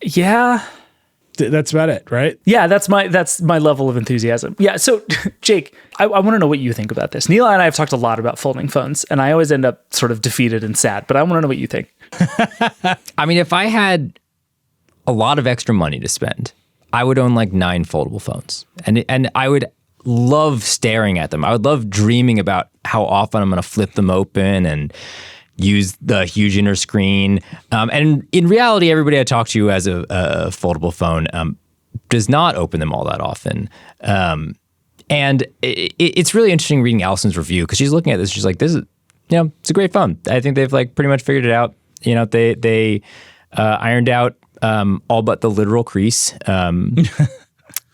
Yeah. That's about it, right? Yeah, that's my level of enthusiasm. Yeah, so Jake, I want to know what you think about this. Neil and I have talked a lot about folding phones, and I always end up sort of defeated and sad, but I want to know what you think. I mean, if I had a lot of extra money to spend, I would own like 9 foldable phones, and I would love staring at them. I would love dreaming about how often I'm going to flip them open and use the huge inner screen. And in reality, everybody I talk to who has a foldable phone does not open them all that often. And it's really interesting reading Allison's review, because she's looking at this. She's like, this is, it's a great phone. I think they've like pretty much figured it out. They ironed out all but the literal crease.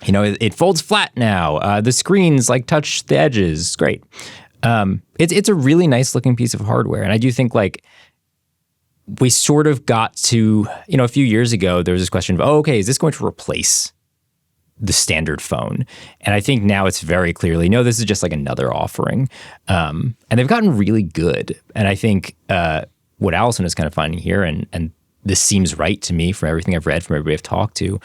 It folds flat now. The screens like touch the edges. It's great. It's a really nice looking piece of hardware. And I do think like we sort of got to, a few years ago, there was this question of, okay, is this going to replace the standard phone? And I think now it's very clearly, no, this is just like another offering. And they've gotten really good. And I think what Allison is kind of finding here, and this seems right to me from everything I've read, from everybody I've talked to,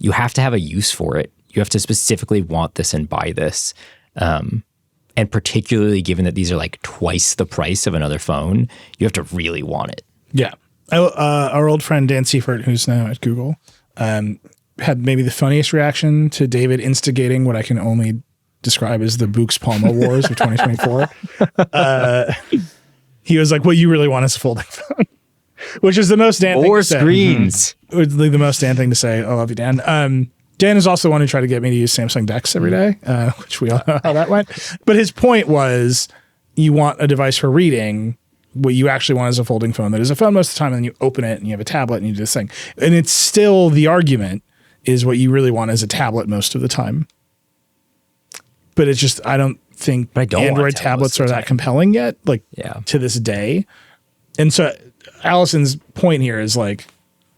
you have to have a use for it. You have to specifically want this and buy this. And particularly given that these are like twice the price of another phone, you have to really want it. Yeah. Our old friend Dan Seifert, who's now at Google, had maybe the funniest reaction to David instigating what I can only describe as the Books Palma Wars of 2024. He was like, what you really want is a folding phone, which is the most Dan thing to say. Or screens. Would be the most Dan thing to say. I love you, Dan. Dan is also the one who tried to get me to use Samsung DeX every day, which we all know how that went. But his point was, you want a device for reading. What you actually want is a folding phone that is a phone most of the time, and then you open it and you have a tablet and you do this thing. And it's still the argument is what you really want is a tablet most of the time. But it's just, I don't think Android tablets are that compelling yet, to this day. And so Allison's point here is like,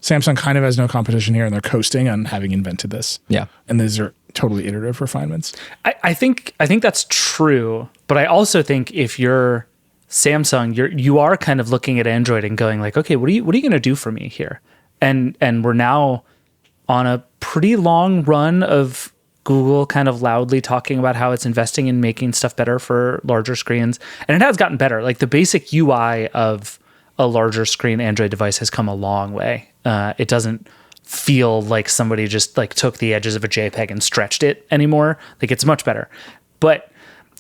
Samsung kind of has no competition here, and they're coasting on having invented this. Yeah. And these are totally iterative refinements. I think that's true, but I also think if you're Samsung, you are kind of looking at Android and going like, okay, what are you going to do for me here? And we're now on a pretty long run of Google kind of loudly talking about how it's investing in making stuff better for larger screens, and it has gotten better. Like the basic UI of a larger screen Android device has come a long way. It doesn't feel like somebody just like took the edges of a JPEG and stretched it anymore. Like it's much better, but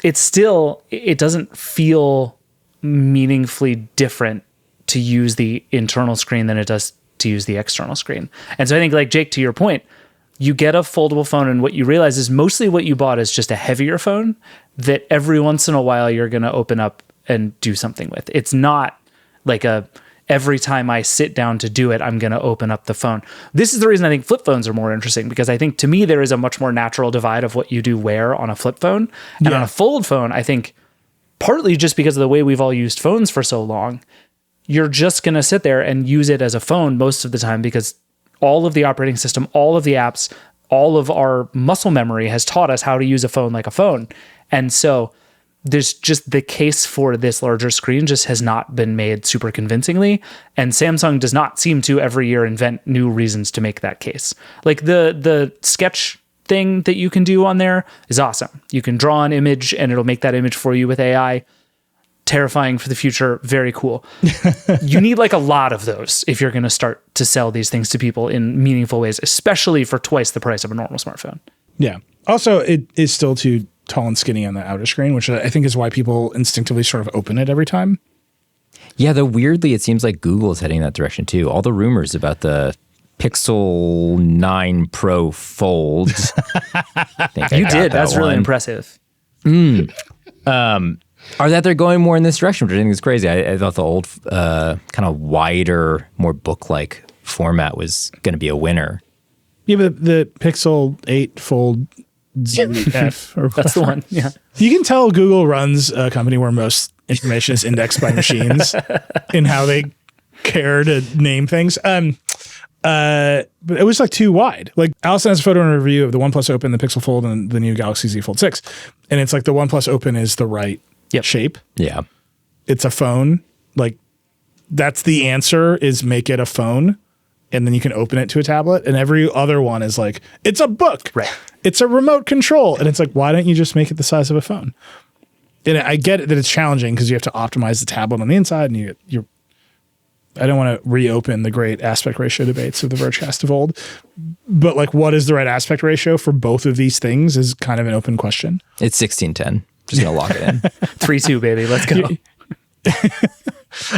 it's still, it doesn't feel meaningfully different to use the internal screen than it does to use the external screen. And so I think, like Jake, to your point, you get a foldable phone and what you realize is mostly what you bought is just a heavier phone that every once in a while you're going to open up and do something with. It's not like every time I sit down to do it, I'm going to open up the phone. This is the reason I think flip phones are more interesting, because I think to me, there is a much more natural divide of what you do where on a flip phone. And on a fold phone, I think partly just because of the way we've all used phones for so long, you're just going to sit there and use it as a phone most of the time, because all of the operating system, all of the apps, all of our muscle memory has taught us how to use a phone like a phone. And so there's just the case for this larger screen just has not been made super convincingly. And Samsung does not seem to every year invent new reasons to make that case. Like the sketch thing that you can do on there is awesome. You can draw an image and it'll make that image for you with AI. Terrifying for the future. Very cool. You need like a lot of those if you're going to start to sell these things to people in meaningful ways, especially for twice the price of a normal smartphone. Yeah. Also, it is still too tall and skinny on the outer screen, which I think is why people instinctively sort of open it every time. Yeah, though weirdly, it seems like Google is heading that direction too. All the rumors about the Pixel 9 Pro Fold. You did. That's really impressive. Are that they're going more in this direction, which I think is crazy. I thought the old kind of wider, more book-like format was going to be a winner. Yeah, but the Pixel 8 Fold ZF or that's the one. Yeah, you can tell Google runs a company where most information is indexed by machines in how they care to name things. But it was like too wide. Like Allison has a photo and review of the OnePlus Open, the Pixel Fold, and the new Galaxy Z Fold 6, and it's like the OnePlus Open is the right shape. Yeah, it's a phone. Like that's the answer: is make it a phone. And then you can open it to a tablet, and every other one is like, it's a book. Right. It's a remote control. And it's like, why don't you just make it the size of a phone? And I get it that it's challenging because you have to optimize the tablet on the inside, and you're I don't want to reopen the great aspect ratio debates of the Vergecast of old, but like, what is the right aspect ratio for both of these things is kind of an open question. It's 16:10. Just gonna lock it in. 3-2, baby. Let's go.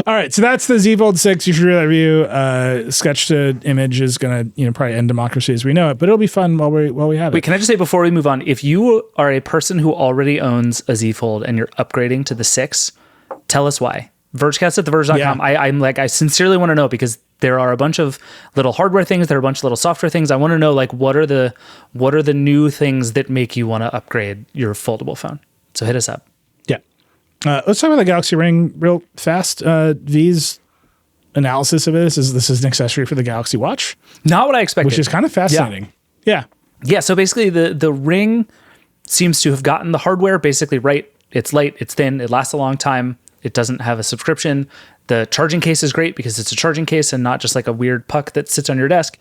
All right, so that's the Z Fold 6. You should read that review. Sketch to image is going to, probably end democracy as we know it, but it'll be fun while we have it. Wait, can I just say before we move on, if you are a person who already owns a Z Fold and you're upgrading to the 6, tell us why. Vergecast at theverge.com. Yeah. I sincerely want to know, because there are a bunch of little hardware things, there are a bunch of little software things. I want to know, like, what are the new things that make you want to upgrade your foldable phone? So hit us up. Let's talk about the Galaxy Ring real fast. V's analysis of this is an accessory for the Galaxy Watch. Not what I expected. Which is kind of fascinating. Yeah. So basically the Ring seems to have gotten the hardware basically right. It's light, it's thin, it lasts a long time. It doesn't have a subscription. The charging case is great because it's a charging case and not just like a weird puck that sits on your desk.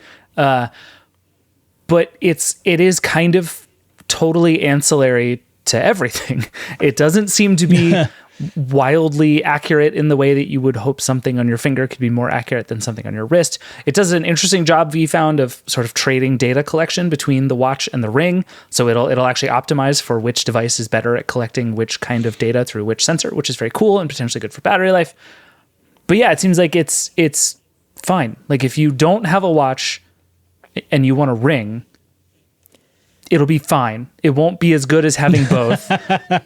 but it is kind of totally ancillary to everything. It doesn't seem to be wildly accurate in the way that you would hope something on your finger could be more accurate than something on your wrist. It does an interesting job, V found, of sort of trading data collection between the watch and the ring. So it'll actually optimize for which device is better at collecting which kind of data through which sensor, which is very cool and potentially good for battery life. But yeah, it seems like it's fine. Like if you don't have a watch and you want a ring, it'll be fine. It won't be as good as having both.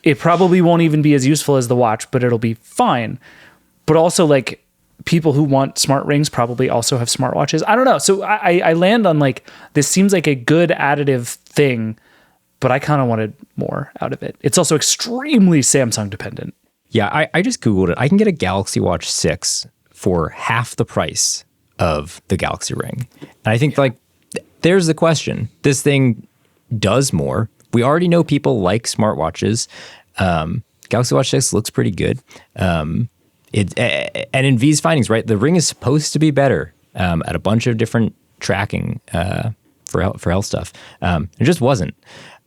It probably won't even be as useful as the watch, but it'll be fine. But also, like, people who want smart rings probably also have smartwatches. I don't know. So I land on, like, this seems like a good additive thing, but I kind of wanted more out of it. It's also extremely Samsung dependent. Yeah, I just Googled it. I can get a Galaxy Watch 6 for half the price of the Galaxy Ring. And I think, like, there's the question. This thing does more. We already know people like smartwatches. Galaxy Watch 6 looks pretty good. And in V's findings, right, the Ring is supposed to be better at a bunch of different tracking for health stuff. It just wasn't.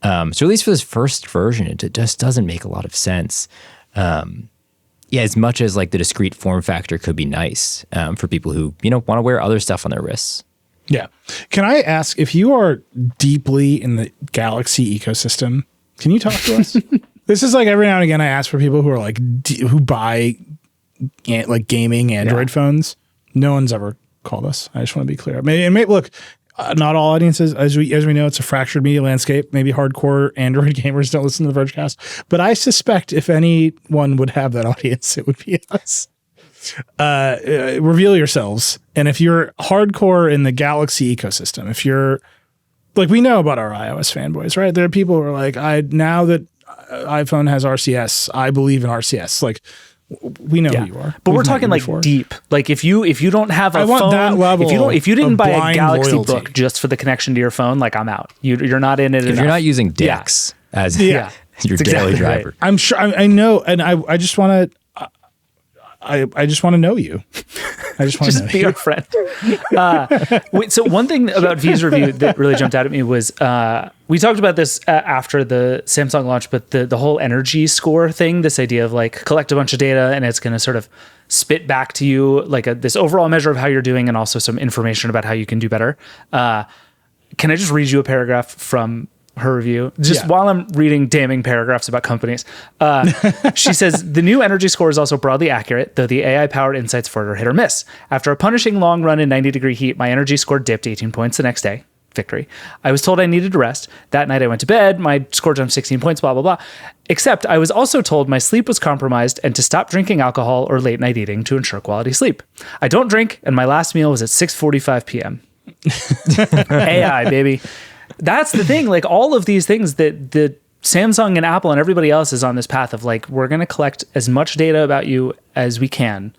So at least for this first version, it just doesn't make a lot of sense. Yeah, as much as like the discrete form factor could be nice for people who, want to wear other stuff on their wrists. Yeah. Can I ask, if you are deeply in the Galaxy ecosystem, can you talk to us? This is like every now and again I ask for people who are like, who buy like gaming Android phones. No one's ever called us. I just want to be clear. Maybe look, not all audiences, as we know, it's a fractured media landscape. Maybe hardcore Android gamers don't listen to the Vergecast. But I suspect if anyone would have that audience, it would be us. Reveal yourselves. And if you're hardcore in the Galaxy ecosystem, if you're like, we know about our iOS fanboys, right? There are people who are like, now that iPhone has RCS, I believe in RCS. Like, we know who you are. But we're talking like deep. Like if you don't have a phone, that level if you didn't buy a Galaxy loyalty. Book just for the connection to your phone, like I'm out. You're not in it. If you're not using Dix as your daily driver. Right. I'm sure I know, and I just want to. I just want to know you. I just want to be our friend. So one thing about V's review that really jumped out at me was we talked about this after the Samsung launch, but the whole energy score thing, this idea of like collect a bunch of data and it's going to sort of spit back to you like this overall measure of how you're doing and also some information about how you can do better. Can I just read you a paragraph from her review while I'm reading damning paragraphs about companies? She says the new energy score is also broadly accurate, though the AI powered insights for it are hit or miss. After a punishing long run in 90-degree heat, my energy score dipped 18 points the next day. Victory. I was told I needed to rest. That night I went to bed. My score jumped 16 points, blah, blah, blah. Except I was also told my sleep was compromised and to stop drinking alcohol or late night eating to ensure quality sleep. I don't drink, and my last meal was at 6:45 p.m. AI, baby. That's the thing. Like all of these things that the Samsung and Apple and everybody else is on this path of like, we're going to collect as much data about you as we can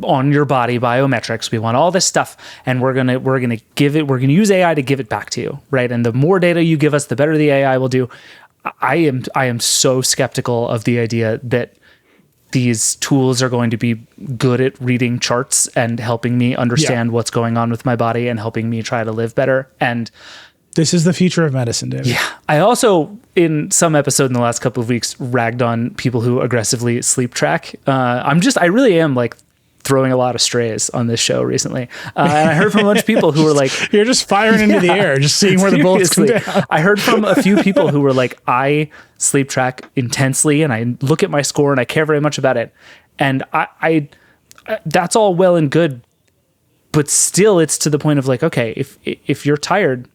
on your body, biometrics. We want all this stuff, and we're going to use AI to give it back to you. Right. And the more data you give us, the better the AI will do. I am so skeptical of the idea that these tools are going to be good at reading charts and helping me understand what's going on with my body and helping me try to live better. And this is the future of medicine, David. Yeah. I also, in some episode in the last couple of weeks, ragged on people who aggressively sleep track. I really am like throwing a lot of strays on this show recently. And I heard from a bunch of people who were like, you're just firing into the air, just seeing where the bullets come down. I heard from a few people who were like, I sleep track intensely and I look at my score and I care very much about it. And I that's all well and good, but still it's to the point of like, okay, if you're tired,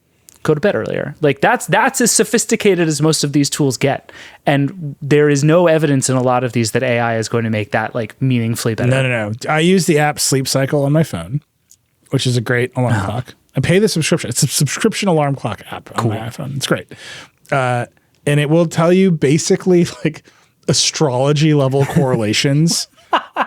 go to bed earlier. Like that's as sophisticated as most of these tools get. And there is no evidence in a lot of these that AI is going to make that like meaningfully better. No. I use the app Sleep Cycle on my phone, which is a great alarm clock. I pay the subscription. It's a subscription alarm clock app on my iPhone. It's great. And it will tell you basically like astrology level correlations. All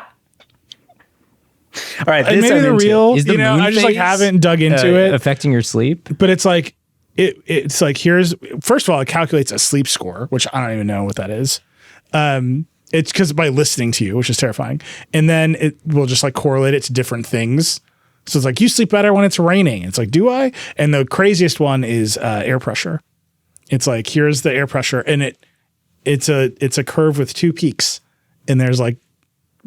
right, and maybe the real, is the moon I just like haven't dug into it, affecting your sleep. But it's like it's like here's first of all, it calculates a sleep score, which I don't even know what that is. It's because by listening to you, which is terrifying, and then it will just like correlate it to different things. So it's like, you sleep better when it's raining. It's like, do I? And the craziest one is air pressure. It's like, here's the air pressure, and it's a curve with 2 peaks, and there's like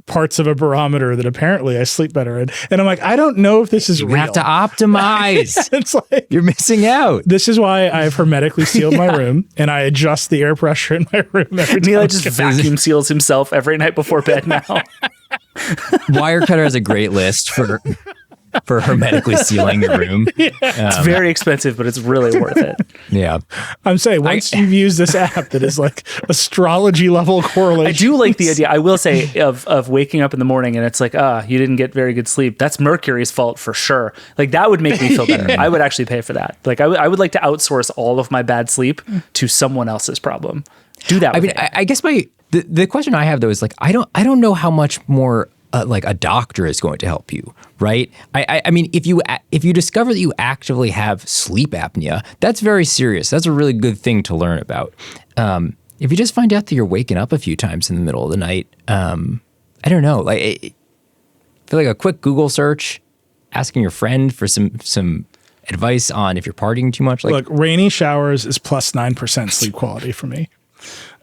parts of a barometer that apparently I sleep better in. And I'm like, I don't know if this is real. You have to optimize. It's like, you're missing out. This is why I've hermetically sealed my room, and I adjust the air pressure in my room every time. Neil just vacuum seals himself every night before bed now. Wirecutter has a great list for hermetically sealing your room. It's very expensive, but it's really worth it. Yeah. I'm saying, once you've used this app that is like astrology level correlation. I do like the idea. I will say of waking up in the morning and it's like, you didn't get very good sleep. That's Mercury's fault for sure. Like that would make me feel better. I would actually pay for that. Like I would like to outsource all of my bad sleep to someone else's problem. Do that. I mean, I guess the question I have though is like, I don't know how much more like a doctor is going to help you, right? I mean, if you discover that you actively have sleep apnea, that's very serious. That's a really good thing to learn about. If you just find out that you're waking up a few times in the middle of the night, I don't know. Like, I feel like a quick Google search, asking your friend for some advice on if you're partying too much. Like, look, rainy showers is plus 9% sleep quality for me.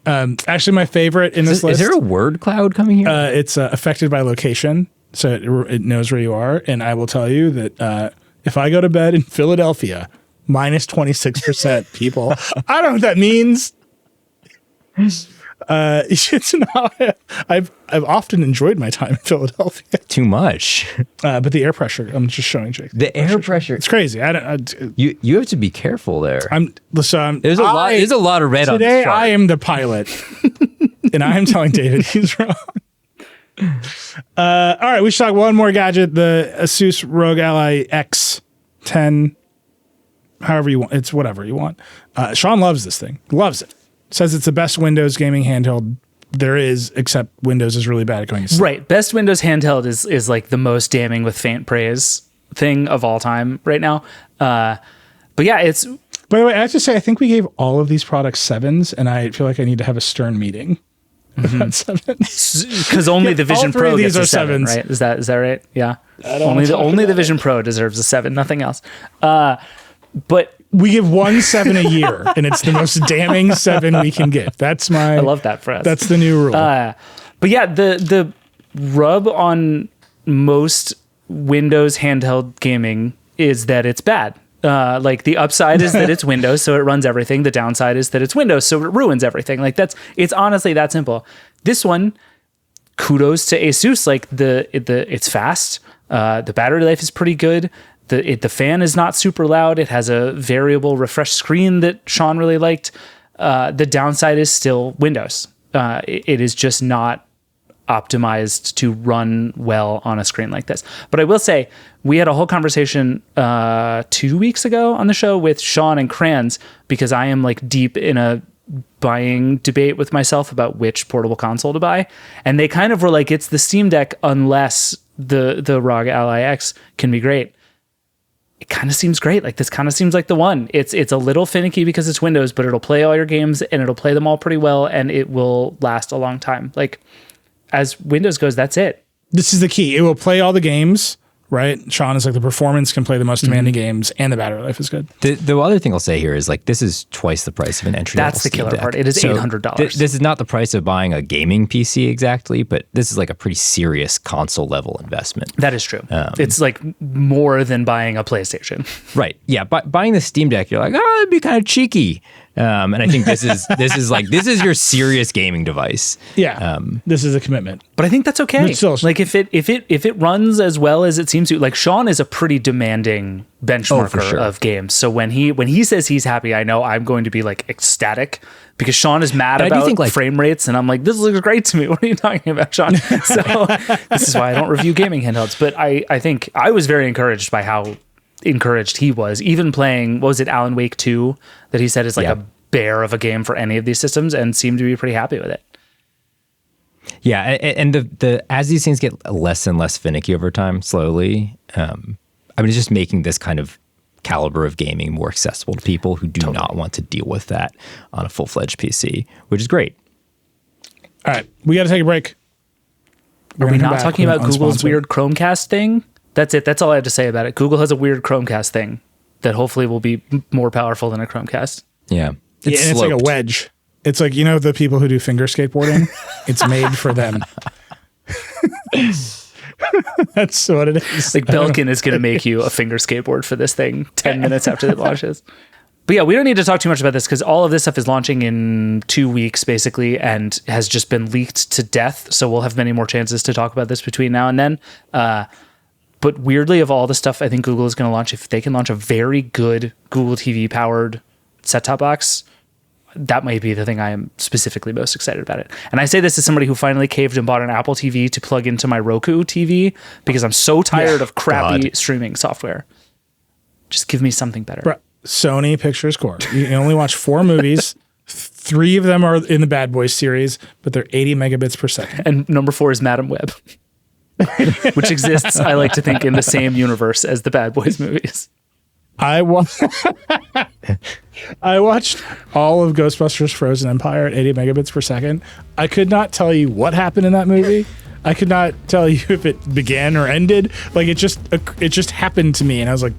Actually, my favorite in this list. Is there a word cloud coming here? It's affected by location, so it knows where you are. And I will tell you that if I go to bed in Philadelphia, minus 26% people, I don't know what that means. It's not, I've often enjoyed my time in Philadelphia. Too much. But the air pressure, I'm just showing Jake. The air pressure. It's crazy. You have to be careful there. There's a lot of red on this today. chart. I am the pilot, and I am telling David he's wrong. All right, we should talk one more gadget: the Asus ROG Ally X10. However you want, it's whatever you want. Sean loves this thing. Loves it. Says it's the best Windows gaming handheld there is, except Windows is really bad at going to sleep. Right. Best Windows handheld is like the most damning with faint praise thing of all time right now. But yeah, it's... By the way, I have to say, I think we gave all of these products 7s, and I feel like I need to have a stern meeting about 7s. Because only the Vision Pro gets a 7, 7s. right? Is that right? Yeah. Only the Vision Pro deserves a 7, nothing else. But we give 1 7 a year, and it's the most damning 7 we can give. I love that for us. That's the new rule. But yeah, the rub on most Windows handheld gaming is that it's bad. Like the upside is that it's Windows, so it runs everything. The downside is that it's Windows, so it ruins everything. Like it's honestly that simple. This one, kudos to Asus. Like it's fast. The battery life is pretty good. The fan is not super loud. It has a variable refresh screen that Sean really liked. The downside is still Windows. It is just not optimized to run well on a screen like this. But I will say, we had a whole conversation 2 weeks ago on the show with Sean and Kranz, because I am like deep in a buying debate with myself about which portable console to buy. And they kind of were like, it's the Steam Deck unless the ROG Ally X can be great. It kind of seems great. Like this kind of seems like the one. It's a little finicky because it's Windows, but it'll play all your games and it'll play them all pretty well, and it will last a long time. Like as Windows goes, that's it. This is the key. It will play all the games, right? Sean is like, the performance can play the most demanding games, and the battery life is good. The other thing I'll say here is like, this is twice the price of an entry level. That's the Steam killer Deck. part. It is $800. This is not the price of buying a gaming PC exactly, but this is like a pretty serious console level investment. That is true. It's like more than buying a PlayStation. Right. Yeah. Buying the Steam Deck, you're like, oh, it'd be kind of cheeky. And I think this is your serious gaming device. Yeah. This is a commitment. But I think that's okay. Still, like if it runs as well as it seems to, like Sean is a pretty demanding benchmarker of games. So when he says he's happy, I know I'm going to be like ecstatic, because Sean is mad about frame rates, and I'm like, this looks great to me. What are you talking about, Sean? So this is why I don't review gaming handhelds. But I think I was very encouraged by how encouraged he was, even playing, what was it, Alan Wake 2, that he said is like a bear of a game for any of these systems, and seemed to be pretty happy with it. Yeah, and the as these things get less and less finicky over time, slowly, I mean, it's just making this kind of caliber of gaming more accessible to people who do not want to deal with that on a full-fledged PC, which is great. All right, we got to take a break. Are we not talking about Google's weird Chromecast thing? That's it. That's all I have to say about it. Google has a weird Chromecast thing that hopefully will be more powerful than a Chromecast. Yeah. It's like a wedge. It's like, the people who do finger skateboarding? It's made for them. That's what it is. Like Belkin is going to make you a finger skateboard for this thing 10 minutes after it launches. But yeah, we don't need to talk too much about this because all of this stuff is launching in 2 weeks basically and has just been leaked to death. So we'll have many more chances to talk about this between now and then. But weirdly, of all the stuff I think Google is going to launch, if they can launch a very good Google TV powered set-top box, that might be the thing I am specifically most excited about it. And I say this as somebody who finally caved and bought an Apple TV to plug into my Roku TV because I'm so tired of crappy streaming software. Just give me something better. Bro, Sony Pictures Corp. You can only watch 4 movies. 3 of them are in the Bad Boys series, but they're 80 megabits per second. And number 4 is Madam Web, which exists, I like to think, in the same universe as the Bad Boys movies. I watched all of Ghostbusters Frozen Empire at 80 megabits per second. I could not tell you what happened in that movie. I could not tell you if it began or ended. Like it just happened to me, and I was like,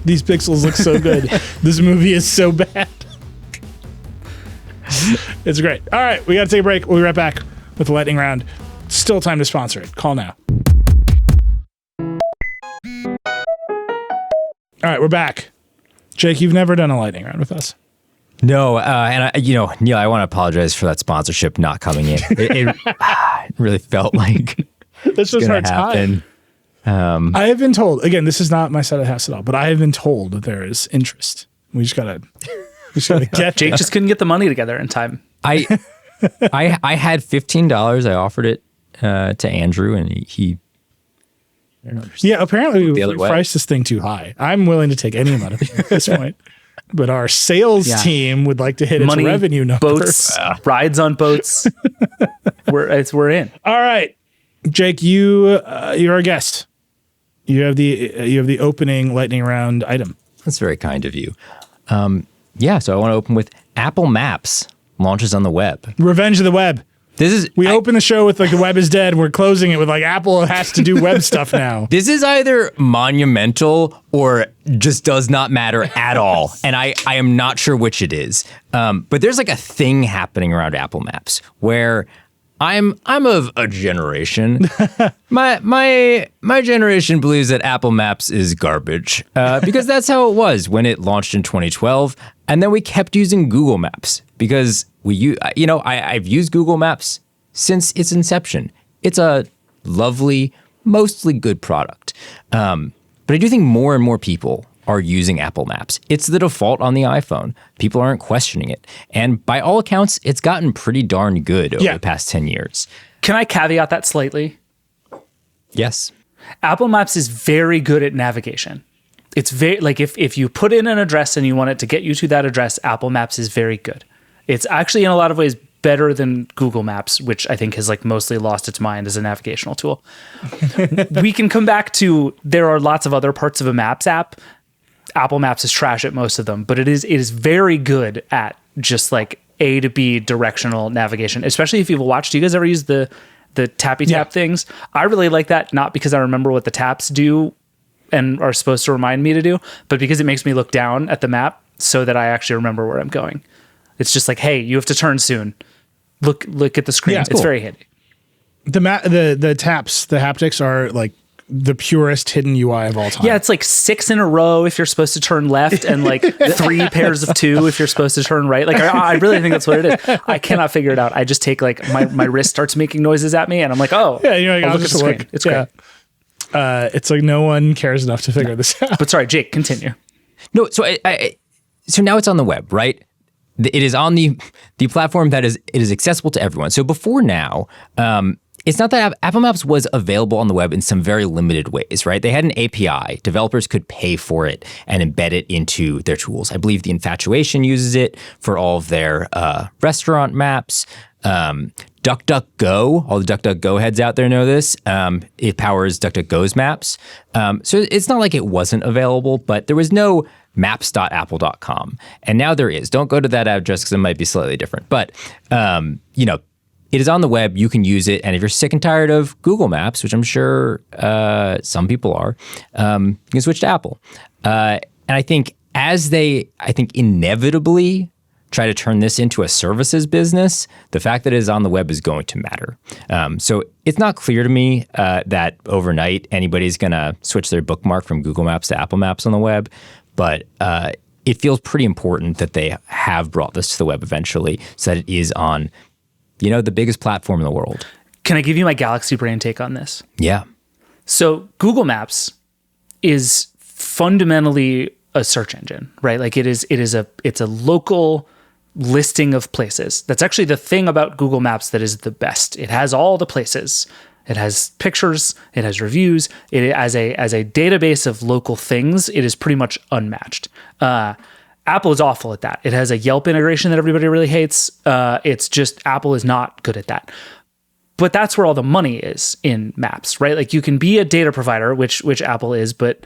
"These pixels look so good. This movie is so bad." It's great. All right, we got to take a break. We'll be right back with the lightning round. Still time to sponsor it. Call now. All right, we're back. Jake, you've never done a lightning round with us. No, and Neil, I want to apologize for that sponsorship not coming in. It really felt like this was our time. I have been told, again, this is not my side of the house at all, but I have been told that there is interest. We just gotta get. Jake just couldn't get the money together in time. I had $15. I offered it to Andrew, and he. Yeah, apparently we priced this thing too high. I'm willing to take any amount of it at this point. But our sales team would like to hit its revenue number. Boats, rides on boats. We're in. All right, Jake, you're a guest. You have the opening lightning round item. That's very kind of you. So I want to open with Apple Maps launches on the web. Revenge of the web. We open the show with like the web is dead. We're closing it with like Apple has to do web stuff now. This is either monumental or just does not matter at all. And I am not sure which it is. But there's like a thing happening around Apple Maps where I'm of a generation. My generation believes that Apple Maps is garbage because that's how it was when it launched in 2012. And then we kept using Google Maps because I've used Google Maps since its inception. It's a lovely, mostly good product. But I do think more and more people are using Apple Maps. It's the default on the iPhone. People aren't questioning it. And by all accounts, it's gotten pretty darn good over the past 10 years. Can I caveat that slightly? Yes. Apple Maps is very good at navigation. It's very like if you put in an address and you want it to get you to that address, Apple Maps is very good. It's actually in a lot of ways better than Google Maps, which I think has like mostly lost its mind as a navigational tool. We can come back to there are lots of other parts of a Maps app. Apple Maps is trash at most of them, but it is very good at just like A to B directional navigation, especially if you've watched. Do you guys ever use the tappy tap things? I really like that, not because I remember what the taps do and are supposed to remind me to do, but because it makes me look down at the map so that I actually remember where I'm going. It's just like, hey, you have to turn soon. Look at the screen. Yeah, it's very handy. The taps, the haptics are like the purest hidden UI of all time. Yeah, it's like 6 in a row if you're supposed to turn left and like 3 pairs of 2 if you're supposed to turn right. Like I really think that's what it is. I cannot figure it out. I just take like my wrist starts making noises at me and I'm like, oh, yeah, you're like, I'll look at the screen. It's great. It's like no one cares enough to figure this out. But sorry, Jake, continue. No, so so now it's on the web, right? It is on the platform that it is accessible to everyone. So before now, it's not that Apple Maps was available on the web in some very limited ways, right? They had an API. Developers could pay for it and embed it into their tools. I believe the Infatuation uses it for all of their restaurant maps. DuckDuckGo, all the DuckDuckGo heads out there know this. It powers DuckDuckGo's maps. So it's not like it wasn't available, but there was no maps.apple.com. And now there is. Don't go to that address because it might be slightly different. But, it is on the web. You can use it. And if you're sick and tired of Google Maps, which I'm sure some people are, you can switch to Apple. And I think inevitably try to turn this into a services business, the fact that it is on the web is going to matter. So it's not clear to me that overnight anybody's going to switch their bookmark from Google Maps to Apple Maps on the web, but it feels pretty important that they have brought this to the web eventually so that it is on, the biggest platform in the world. Can I give you my Galaxy Brain take on this? Yeah. So Google Maps is fundamentally a search engine, right? Like it's a local listing of places. That's actually the thing about Google Maps that is the best. It has all the places. It has pictures. It has reviews. It as a database of local things. It is pretty much unmatched. Apple is awful at that. It has a Yelp integration that everybody really hates. It's just Apple is not good at that. But that's where all the money is in Maps, right? Like you can be a data provider, which Apple is, but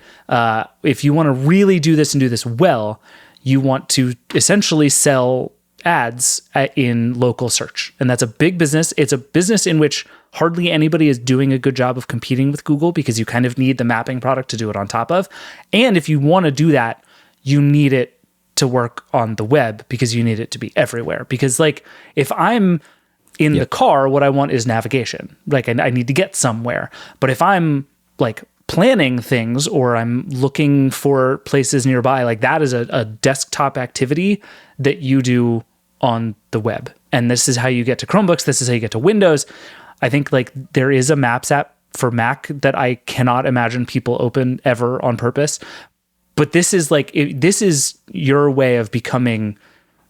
if you want to really do this and do this well, you want to essentially sell ads in local search. And that's a big business. It's a business in which hardly anybody is doing a good job of competing with Google because you kind of need the mapping product to do it on top of. And if you want to do that, you need it to work on the web because you need it to be everywhere. Because like if I'm in the car, what I want is navigation. Like I need to get somewhere. But if I'm like planning things or I'm looking for places nearby, like that is a desktop activity that you do on the web. And this is how you get to Chromebooks. This is how you get to Windows. I think like there is a Maps app for Mac that I cannot imagine people open ever on purpose. But this is like, this is your way of becoming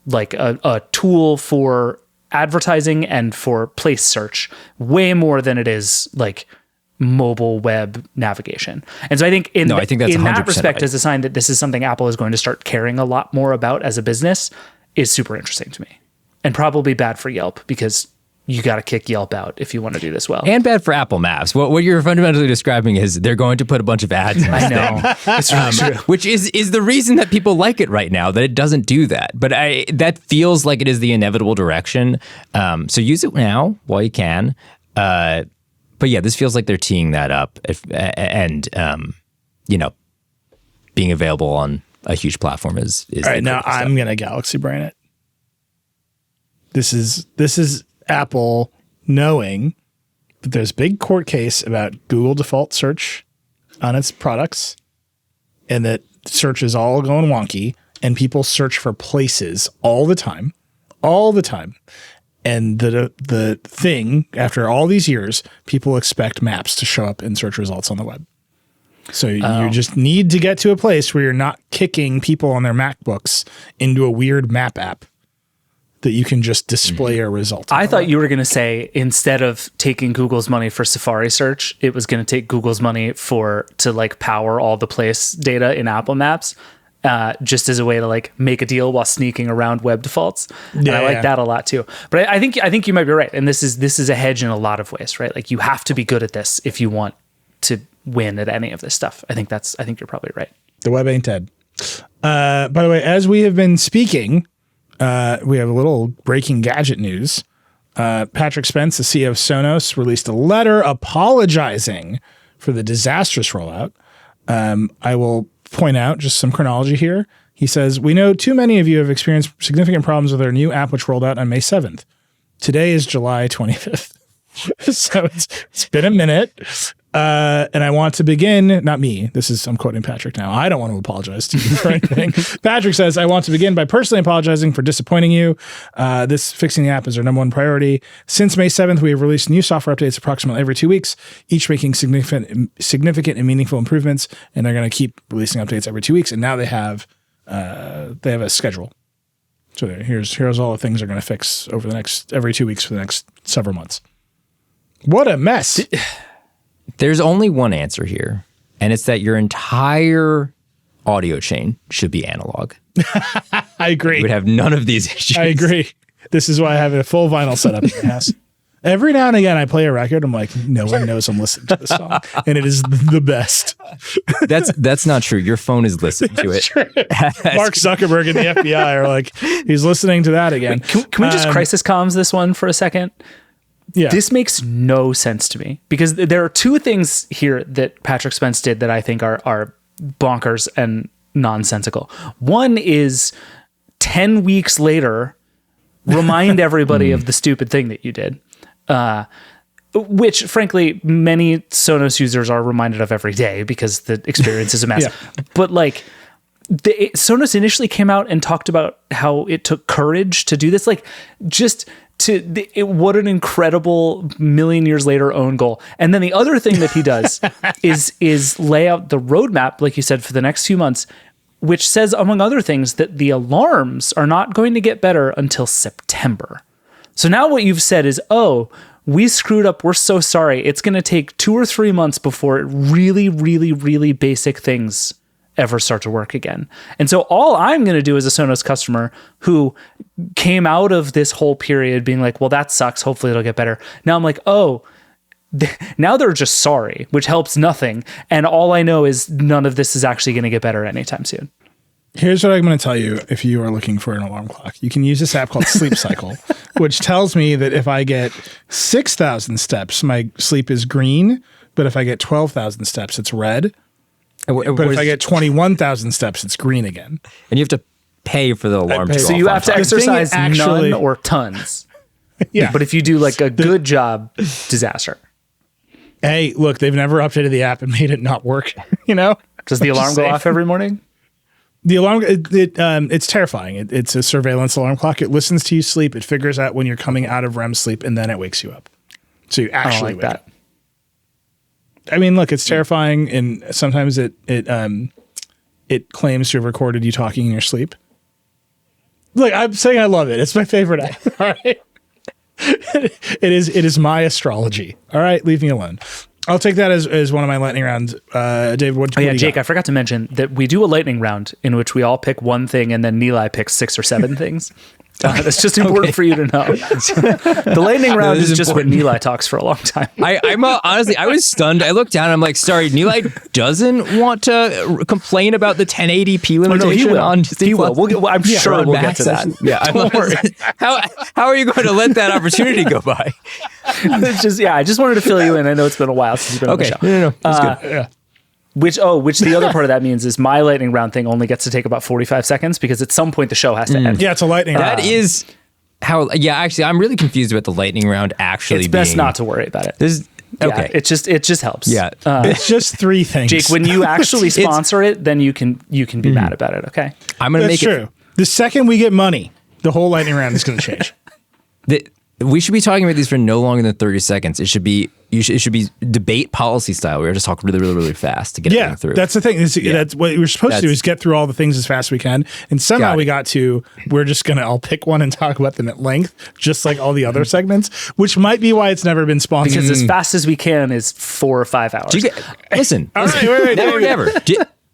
like a tool for advertising and for place search way more than it is like mobile web navigation. And so I think in that respect, right, as a sign that this is something Apple is going to start caring a lot more about as a business is super interesting to me, and probably bad for Yelp because you got to kick Yelp out if you want to do this well. And bad for Apple Maps. What you're fundamentally describing is they're going to put a bunch of ads in this I know. It's really true. Which is the reason that people like it right now, that it doesn't do that. But that feels like it is the inevitable direction. So use it now while you can. But yeah, this feels like they're teeing that up and being available on a huge platform is all right. Now I'm going to Galaxy Brain it. This is Apple knowing that there's a big court case about Google default search on its products and that search is all going wonky and people search for places all the time. And the thing, after all these years, people expect maps to show up in search results on the web. So you just need to get to a place where you're not kicking people on their MacBooks into a weird map app that you can just display a result. I thought you were going to say instead of taking Google's money for Safari search, it was going to take Google's money to like power all the place data in Apple Maps, just as a way to like make a deal while sneaking around web defaults. And I like that a lot too. But I think you might be right. And this is a hedge in a lot of ways, right? Like you have to be good at this if you want to win at any of this stuff. I think you're probably right. The web ain't dead. By the way, as we have been speaking, we have a little breaking gadget news. Patrick Spence, the CEO of Sonos, released a letter apologizing for the disastrous rollout. I will point out just some chronology here. He says, "We know too many of you have experienced significant problems with our new app, which rolled out on May 7th. Today is July 25th. So it's been a minute. And I want to begin, not me, I'm quoting Patrick now. I don't want to apologize to you for anything. Patrick says, I want to begin by personally apologizing for disappointing you. This fixing the app is our number one priority. Since May 7th, we have released new software updates approximately every 2 weeks, each making significant and meaningful improvements. And they're going to keep releasing updates every 2 weeks. And now they have a schedule. So here's all the things they're going to fix over every 2 weeks for the next several months. What a mess. There's only one answer here, and it's that your entire audio chain should be analog. I agree. You would have none of these issues. I agree. This is why I have a full vinyl setup in my house. Every now and again, I play a record. I'm like, no one knows I'm listening to this song, and it is the best. That's not true. Your phone is listening to it. Mark Zuckerberg and the FBI are like, he's listening to that again. Wait, can we just crisis comms this one for a second? Yeah. This makes no sense to me because there are two things here that Patrick Spence did that I think are bonkers and nonsensical. One is 10 weeks later, remind everybody of the stupid thing that you did. Which, frankly, many Sonos users are reminded of every day because the experience is a mess. Yeah. But like, Sonos initially came out and talked about how it took courage to do this. Like, what an incredible million years later own goal. And then the other thing that he does is lay out the roadmap, like you said, for the next few months, which says, among other things, that the alarms are not going to get better until September. So now what you've said is, we screwed up. We're so sorry. It's going to take 2 or 3 months before really, really, really basic things ever start to work again. And so all I'm going to do as a Sonos customer who came out of this whole period being like, well, that sucks. Hopefully it'll get better. Now I'm like, now they're just sorry, which helps nothing. And all I know is none of this is actually going to get better anytime soon. Here's what I'm going to tell you if you are looking for an alarm clock. You can use this app called Sleep Cycle, which tells me that if I get 6,000 steps, my sleep is green. But if I get 12,000 steps, it's red. But if I get 21,000 steps, it's green again. And you have to pay for the alarm. So you have to exercise none or tons. Yeah. But if you do like a good job, disaster. Hey, look, they've never updated the app and made it not work. Does the alarm go off every morning? The alarm, it's terrifying. It's a surveillance alarm clock. It listens to you sleep. It figures out when you're coming out of REM sleep, and then it wakes you up. So you actually wake up. I mean, look, it's terrifying, and sometimes it claims to have recorded you talking in your sleep. Look, I'm saying I love it. It's my favorite app. All right. It is my astrology. All right, leave me alone. I'll take that as one of my lightning rounds. David, what do you Jake, got? I forgot to mention that we do a lightning round in which we all pick one thing and then Nilay picks 6 or 7 things. That's just important for you to know. The lightning round is just when Nilay talks for a long time. I'm honestly, I was stunned. I looked down and I'm like, sorry, Nilay doesn't want to complain about the 1080p limitation on he will. I'm sure we'll get to that. Yeah, don't worry. How are you going to let that opportunity go by? It's just, I just wanted to fill you in. I know it's been a while since you've been on the show. No, that's good. Yeah. Which the other part of that means is my lightning round thing only gets to take about 45 seconds because at some point the show has to end. Yeah, it's a lightning round. That is how, actually, I'm really confused about the lightning round actually It's best not to worry about it. Okay. It just helps. Yeah. It's just 3 things. Jake, when you actually sponsor it, then you can be mad about it, okay? I'm going to make true. The second we get money, the whole lightning round is going to change. We should be talking about these for no longer than 30 seconds. It should be debate policy style. We just talk really, really, really fast to get everything through. That's the thing. That's what we're supposed to do is get through all the things as fast as we can. And somehow we got to, we're just going to all pick one and talk about them at length, just like all the other segments, which might be why it's never been sponsored. Because as fast as we can is 4 or 5 hours. Listen. All right, wait, never.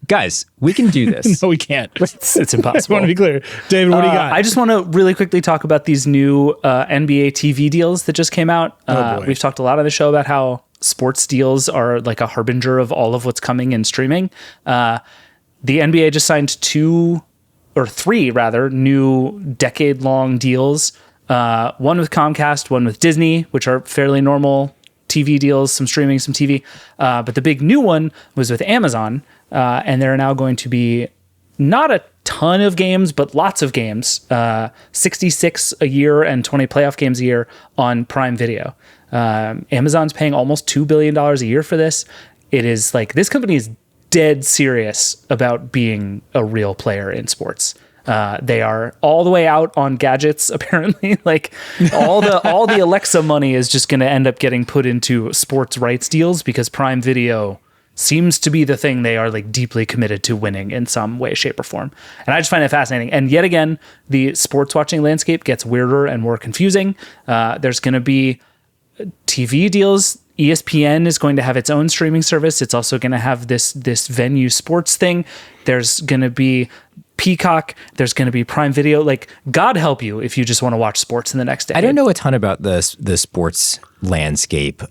Guys, we can do this. No, we can't. It's impossible. I want to be clear. David, what do you got? I just want to really quickly talk about these new NBA TV deals that just came out. We've talked a lot on the show about how sports deals are like a harbinger of all of what's coming in streaming. The NBA just signed 3 new decade-long deals. One with Comcast, one with Disney, which are fairly normal TV deals, some streaming, some TV. But the big new one was with Amazon. And there are now going to be not a ton of games, but lots of games, 66 a year and 20 playoff games a year on Prime Video. Amazon's paying almost $2 billion a year for this. It is like, this company is dead serious about being a real player in sports. They are all the way out on gadgets, apparently. Like all the Alexa money is just going to end up getting put into sports rights deals because Prime Video seems to be the thing they are like deeply committed to winning in some way, shape, or form. And I just find it fascinating. And yet again, the sports watching landscape gets weirder and more confusing. There's going to be TV deals. ESPN is going to have its own streaming service. It's also going to have this venue sports thing. There's going to be Peacock. There's going to be Prime Video. Like, God help you if you just want to watch sports in the next day. I don't know a ton about the sports landscape.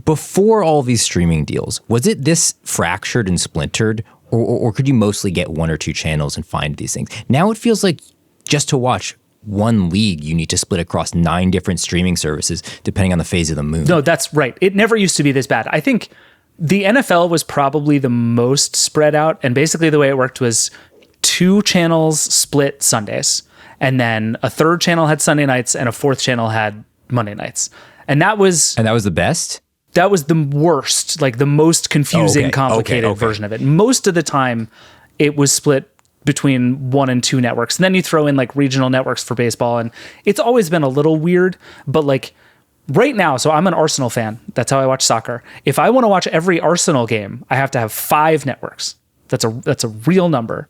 Before all these streaming deals, was it this fractured and splintered, or could you mostly get 1 or 2 channels and find these things? Now it feels like just to watch one league, you need to split across 9 different streaming services depending on the phase of the moon. No, that's right. It never used to be this bad. I think the NFL was probably the most spread out. And basically the way it worked was 2 channels split Sundays. And then a third channel had Sunday nights and a fourth channel had Monday nights. And that was the best? That was the worst, like the most confusing, complicated version of it. Most of the time it was split between 1 and 2 networks. And then you throw in like regional networks for baseball. And it's always been a little weird, but like right now, so I'm an Arsenal fan. That's how I watch soccer. If I want to watch every Arsenal game, I have to have 5 networks. That's a real number.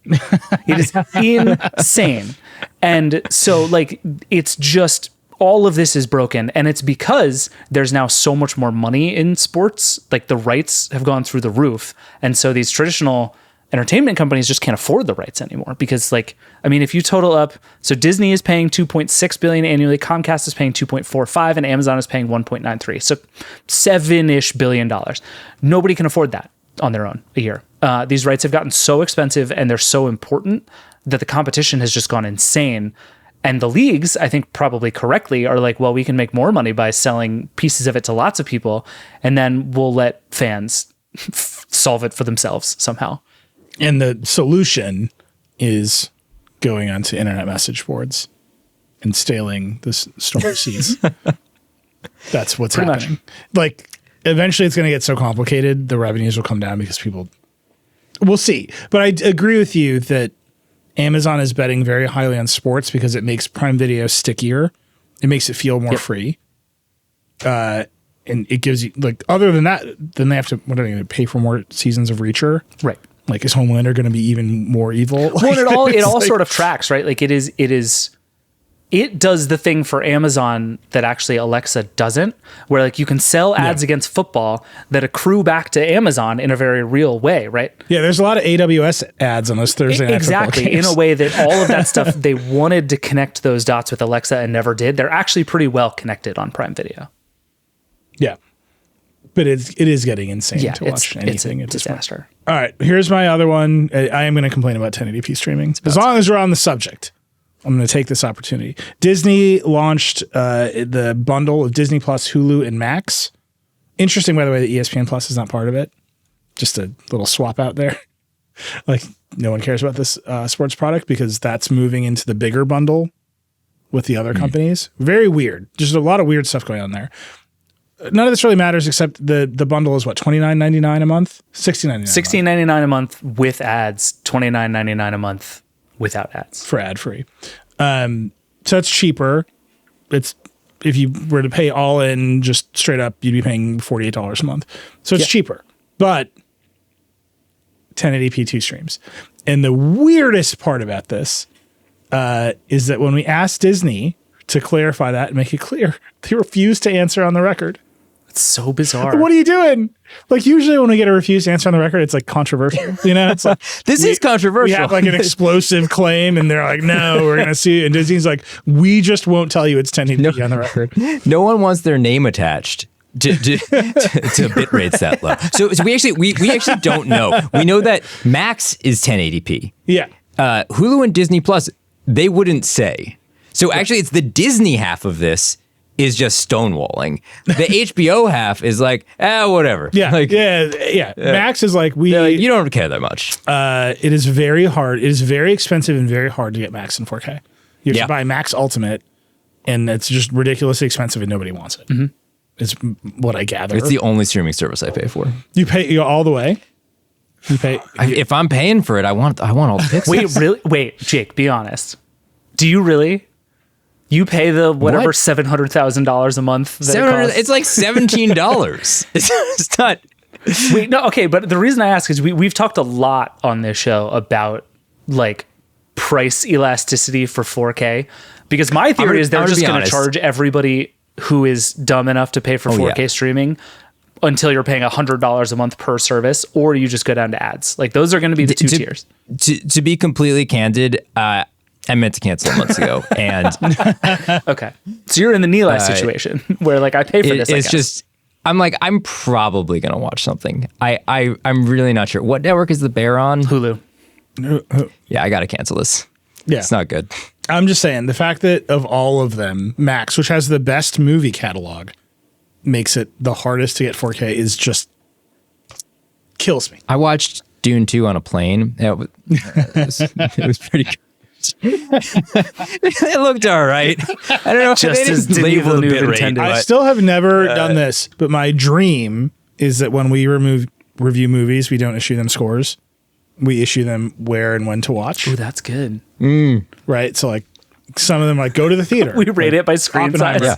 It is insane. And so like, it's just, all of this is broken. And it's because there's now so much more money in sports. Like the rights have gone through the roof. And so these traditional entertainment companies just can't afford the rights anymore because like, I mean, if you total up, so Disney is paying $2.6 billion annually, Comcast is paying 2.45 and Amazon is paying 1.93. So $7-ish billion. Nobody can afford that on their own a year. These rights have gotten so expensive and they're so important that the competition has just gone insane. And the leagues, I think probably correctly, are like, well, we can make more money by selling pieces of it to lots of people, and then we'll let fans solve it for themselves somehow. And the solution is going onto internet message boards and stealing the storm seeds. That's what's Pretty happening. much. Like, eventually it's going to get so complicated, the revenues will come down because people... We'll see. But I agree with you that Amazon is betting very highly on sports because it makes Prime Video stickier. It makes it feel more free. And it gives you, like, other than that, then they have to, what are they going to pay for more seasons of Reacher? Right. Like, is Homelander going to be even more evil? Well, it all sort of tracks, right? Like it does the thing for Amazon that actually Alexa doesn't, where like you can sell ads against football that accrue back to Amazon in a very real way, right? Yeah, there's a lot of AWS ads on those Thursday night football games. In a way that all of that stuff, they wanted to connect those dots with Alexa and never did. They're actually pretty well connected on Prime Video. Yeah. But it is getting insane to watch anything. It's a disaster. All right, here's my other one. I am going to complain about 1080p streaming. As long as we're on the subject, I'm going to take this opportunity. Disney launched the bundle of Disney Plus, Hulu, and Max. Interesting, by the way, that ESPN Plus is not part of it. Just a little swap out there. Like, no one cares about this sports product because that's moving into the bigger bundle with the other companies. Very weird. Just a lot of weird stuff going on there. None of this really matters except the bundle is what, $29.99 a month? $16.99. $16.99 a month with ads, $29.99 a month without ads. For ad free. So it's cheaper. It's, if you were to pay all in just straight up, you'd be paying $48 a month. So it's cheaper, but 1080p 2 streams. And the weirdest part about this is that when we asked Disney to clarify that and make it clear, they refused to answer on the record. It's so bizarre. What are you doing? Like, usually when we get a refused answer on the record, it's like controversial. You know, it's like this is controversial. We have like an explosive claim, and they're like, "No, we're gonna sue." And Disney's like, "We just won't tell you it's 1080p on the record." No one wants their name attached to bit rates that low. So we actually don't know. We know that Max is 1080p. Yeah. Hulu and Disney Plus, they wouldn't say. So actually, it's the Disney half of this is just stonewalling. The HBO half is like, whatever. Yeah, like, yeah. Max is like, you don't care that much. It is very hard. It is very expensive and very hard to get Max in 4K. You have to buy Max Ultimate, and it's just ridiculously expensive, and nobody wants it. Mm-hmm. Is what I gather. It's the only streaming service I pay for. You pay all the way. You pay. If I'm paying for it, I want all the pixels. Wait, really? Wait, Jake, be honest. Do you really? You pay the whatever $700,000 a month that it costs? It's like $17. It's not. Wait, no, okay, but the reason I ask is we've talked a lot on this show about like price elasticity for 4K, because my theory is they're just going to charge everybody who is dumb enough to pay for 4K streaming until you're paying $100 a month per service, or you just go down to ads. Like, those are going to be the two tiers. To be completely candid, I meant to cancel months ago, and okay, so you're in the Neeli situation where like I pay for this. It's just I'm probably gonna watch something. I'm really not sure. What network is the Bear on? Hulu. Yeah, I gotta cancel this. Yeah, it's not good. I'm just saying the fact that of all of them, Max, which has the best movie catalog, makes it the hardest to get 4K is just kills me. I watched Dune 2 on a plane. It was pretty good. It looked all right. I don't know. Just as they Denis didn't label the Villeneuve bit rate, intended. I but still have never done this, but my dream is that when we review movies, we don't issue them scores. We issue them where and when to watch. Ooh, that's good. Right? So like some of them like go to the theater. We rate it by screen size. Oppenheimer. yeah.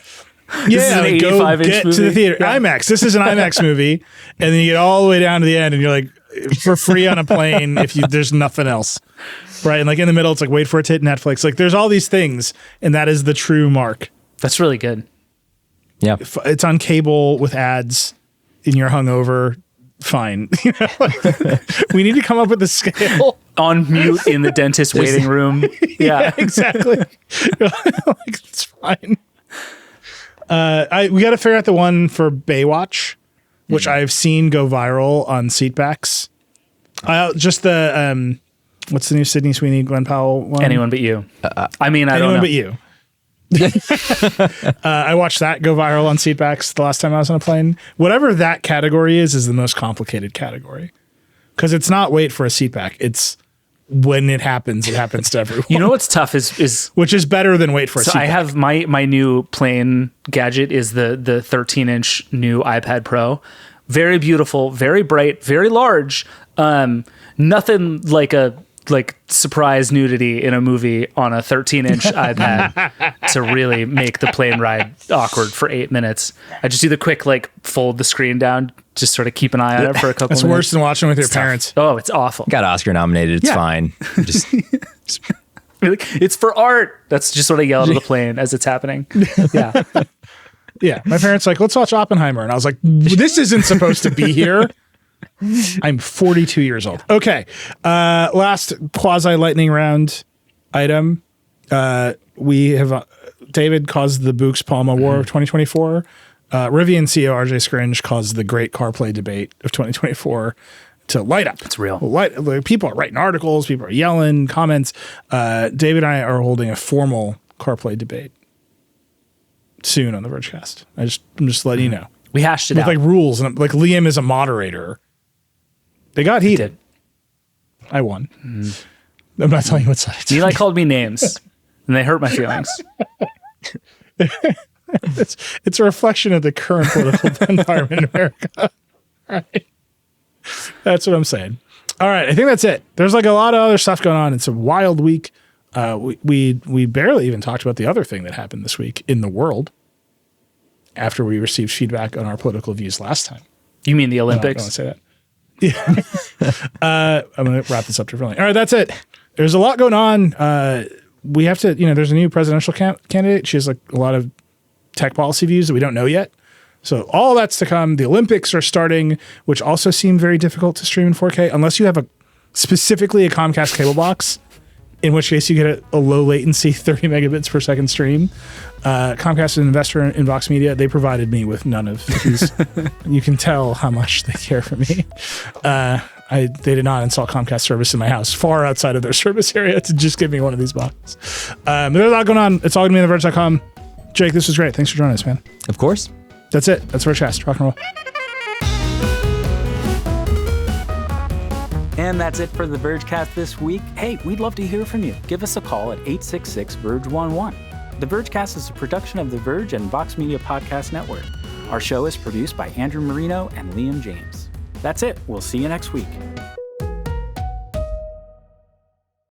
This is Yeah, an like, 85 go inch get to movie. the theater. Yeah. IMAX. This is an IMAX movie, and then you get all the way down to the end, and you're like, for free on a plane if there's nothing else, right? And like in the middle, it's like wait for it to hit Netflix. Like there's all these things, and that is the true mark. That's really good. Yeah. It's on cable with ads, and you're hungover. Fine, we need to come up with a scale. On mute in the dentist waiting room. Yeah. Exactly. Like, it's fine. We got to figure out the one for Baywatch, which I've seen go viral on seatbacks. Just the what's the new Sydney Sweeney, Glenn Powell one? Anyone but you. I mean, I Anyone don't know. but you. I watched that go viral on seatbacks the last time I was on a plane. Whatever that category is the most complicated category because it's not wait for a seatback. It's when it happens to everyone. You know what's tough is Which is better than wait for a so seatback. I have my new plane gadget is the 13-inch new iPad Pro. Very beautiful, very bright, very large. Nothing like surprise nudity in a movie on a 13-inch iPad to really make the plane ride awkward for 8 minutes. I just do the quick fold the screen down, just sort of keep an eye on it for a couple That's minutes. worse than watching with your parents. Oh, it's awful. Got Oscar nominated. It's Yeah. fine. Just It's for art. That's just what I yell to the plane as it's happening. Yeah. Yeah, my parents like, let's watch Oppenheimer. And I was like, this isn't supposed to be here. I'm 42 years old. Okay. Last quasi lightning round item. We have David caused the Books Palma War of 2024. Rivian CEO RJ Scringe caused the great CarPlay debate of 2024 to light up. It's real. People are writing articles. People are yelling comments. David and I are holding a formal CarPlay debate soon on the Vergecast. I'm just letting you know. We hashed it With out. rules and Liam is a moderator. They got heated. I won. I'm not telling you what side. Eli called me names, and they hurt my feelings. It's a reflection of the current political environment in America. All right. That's what I'm saying. All right. I think that's it. There's a lot of other stuff going on. It's a wild week. We barely even talked about the other thing that happened this week in the world after we received feedback on our political views last time. You mean the I don't Olympics? want to say that. Yeah. I'm going to wrap this up to All right, that's it. There's a lot going on. We have to, there's a new presidential candidate. She has a lot of tech policy views that we don't know yet. So all that's to come. The Olympics are starting, which also seem very difficult to stream in 4K unless you have specifically a Comcast cable box, in which case you get a low latency 30 megabits per second stream. Comcast is an investor in Vox Media. They provided me with none of these. You can tell how much they care for me. They did not install Comcast service in my house, far outside of their service area, to just give me one of these boxes. There's a lot going on. It's all going to be on theverge.com. Jake, this was great. Thanks for joining us, man. of course. That's it. That's Vergecast. Rock and roll. And that's it for the Vergecast this week. Hey, we'd love to hear from you. Give us a call at 866-VERGE11. The Vergecast is a production of The Verge and Vox Media Podcast Network. Our show is produced by Andrew Marino and Liam James. That's it. We'll see you next week.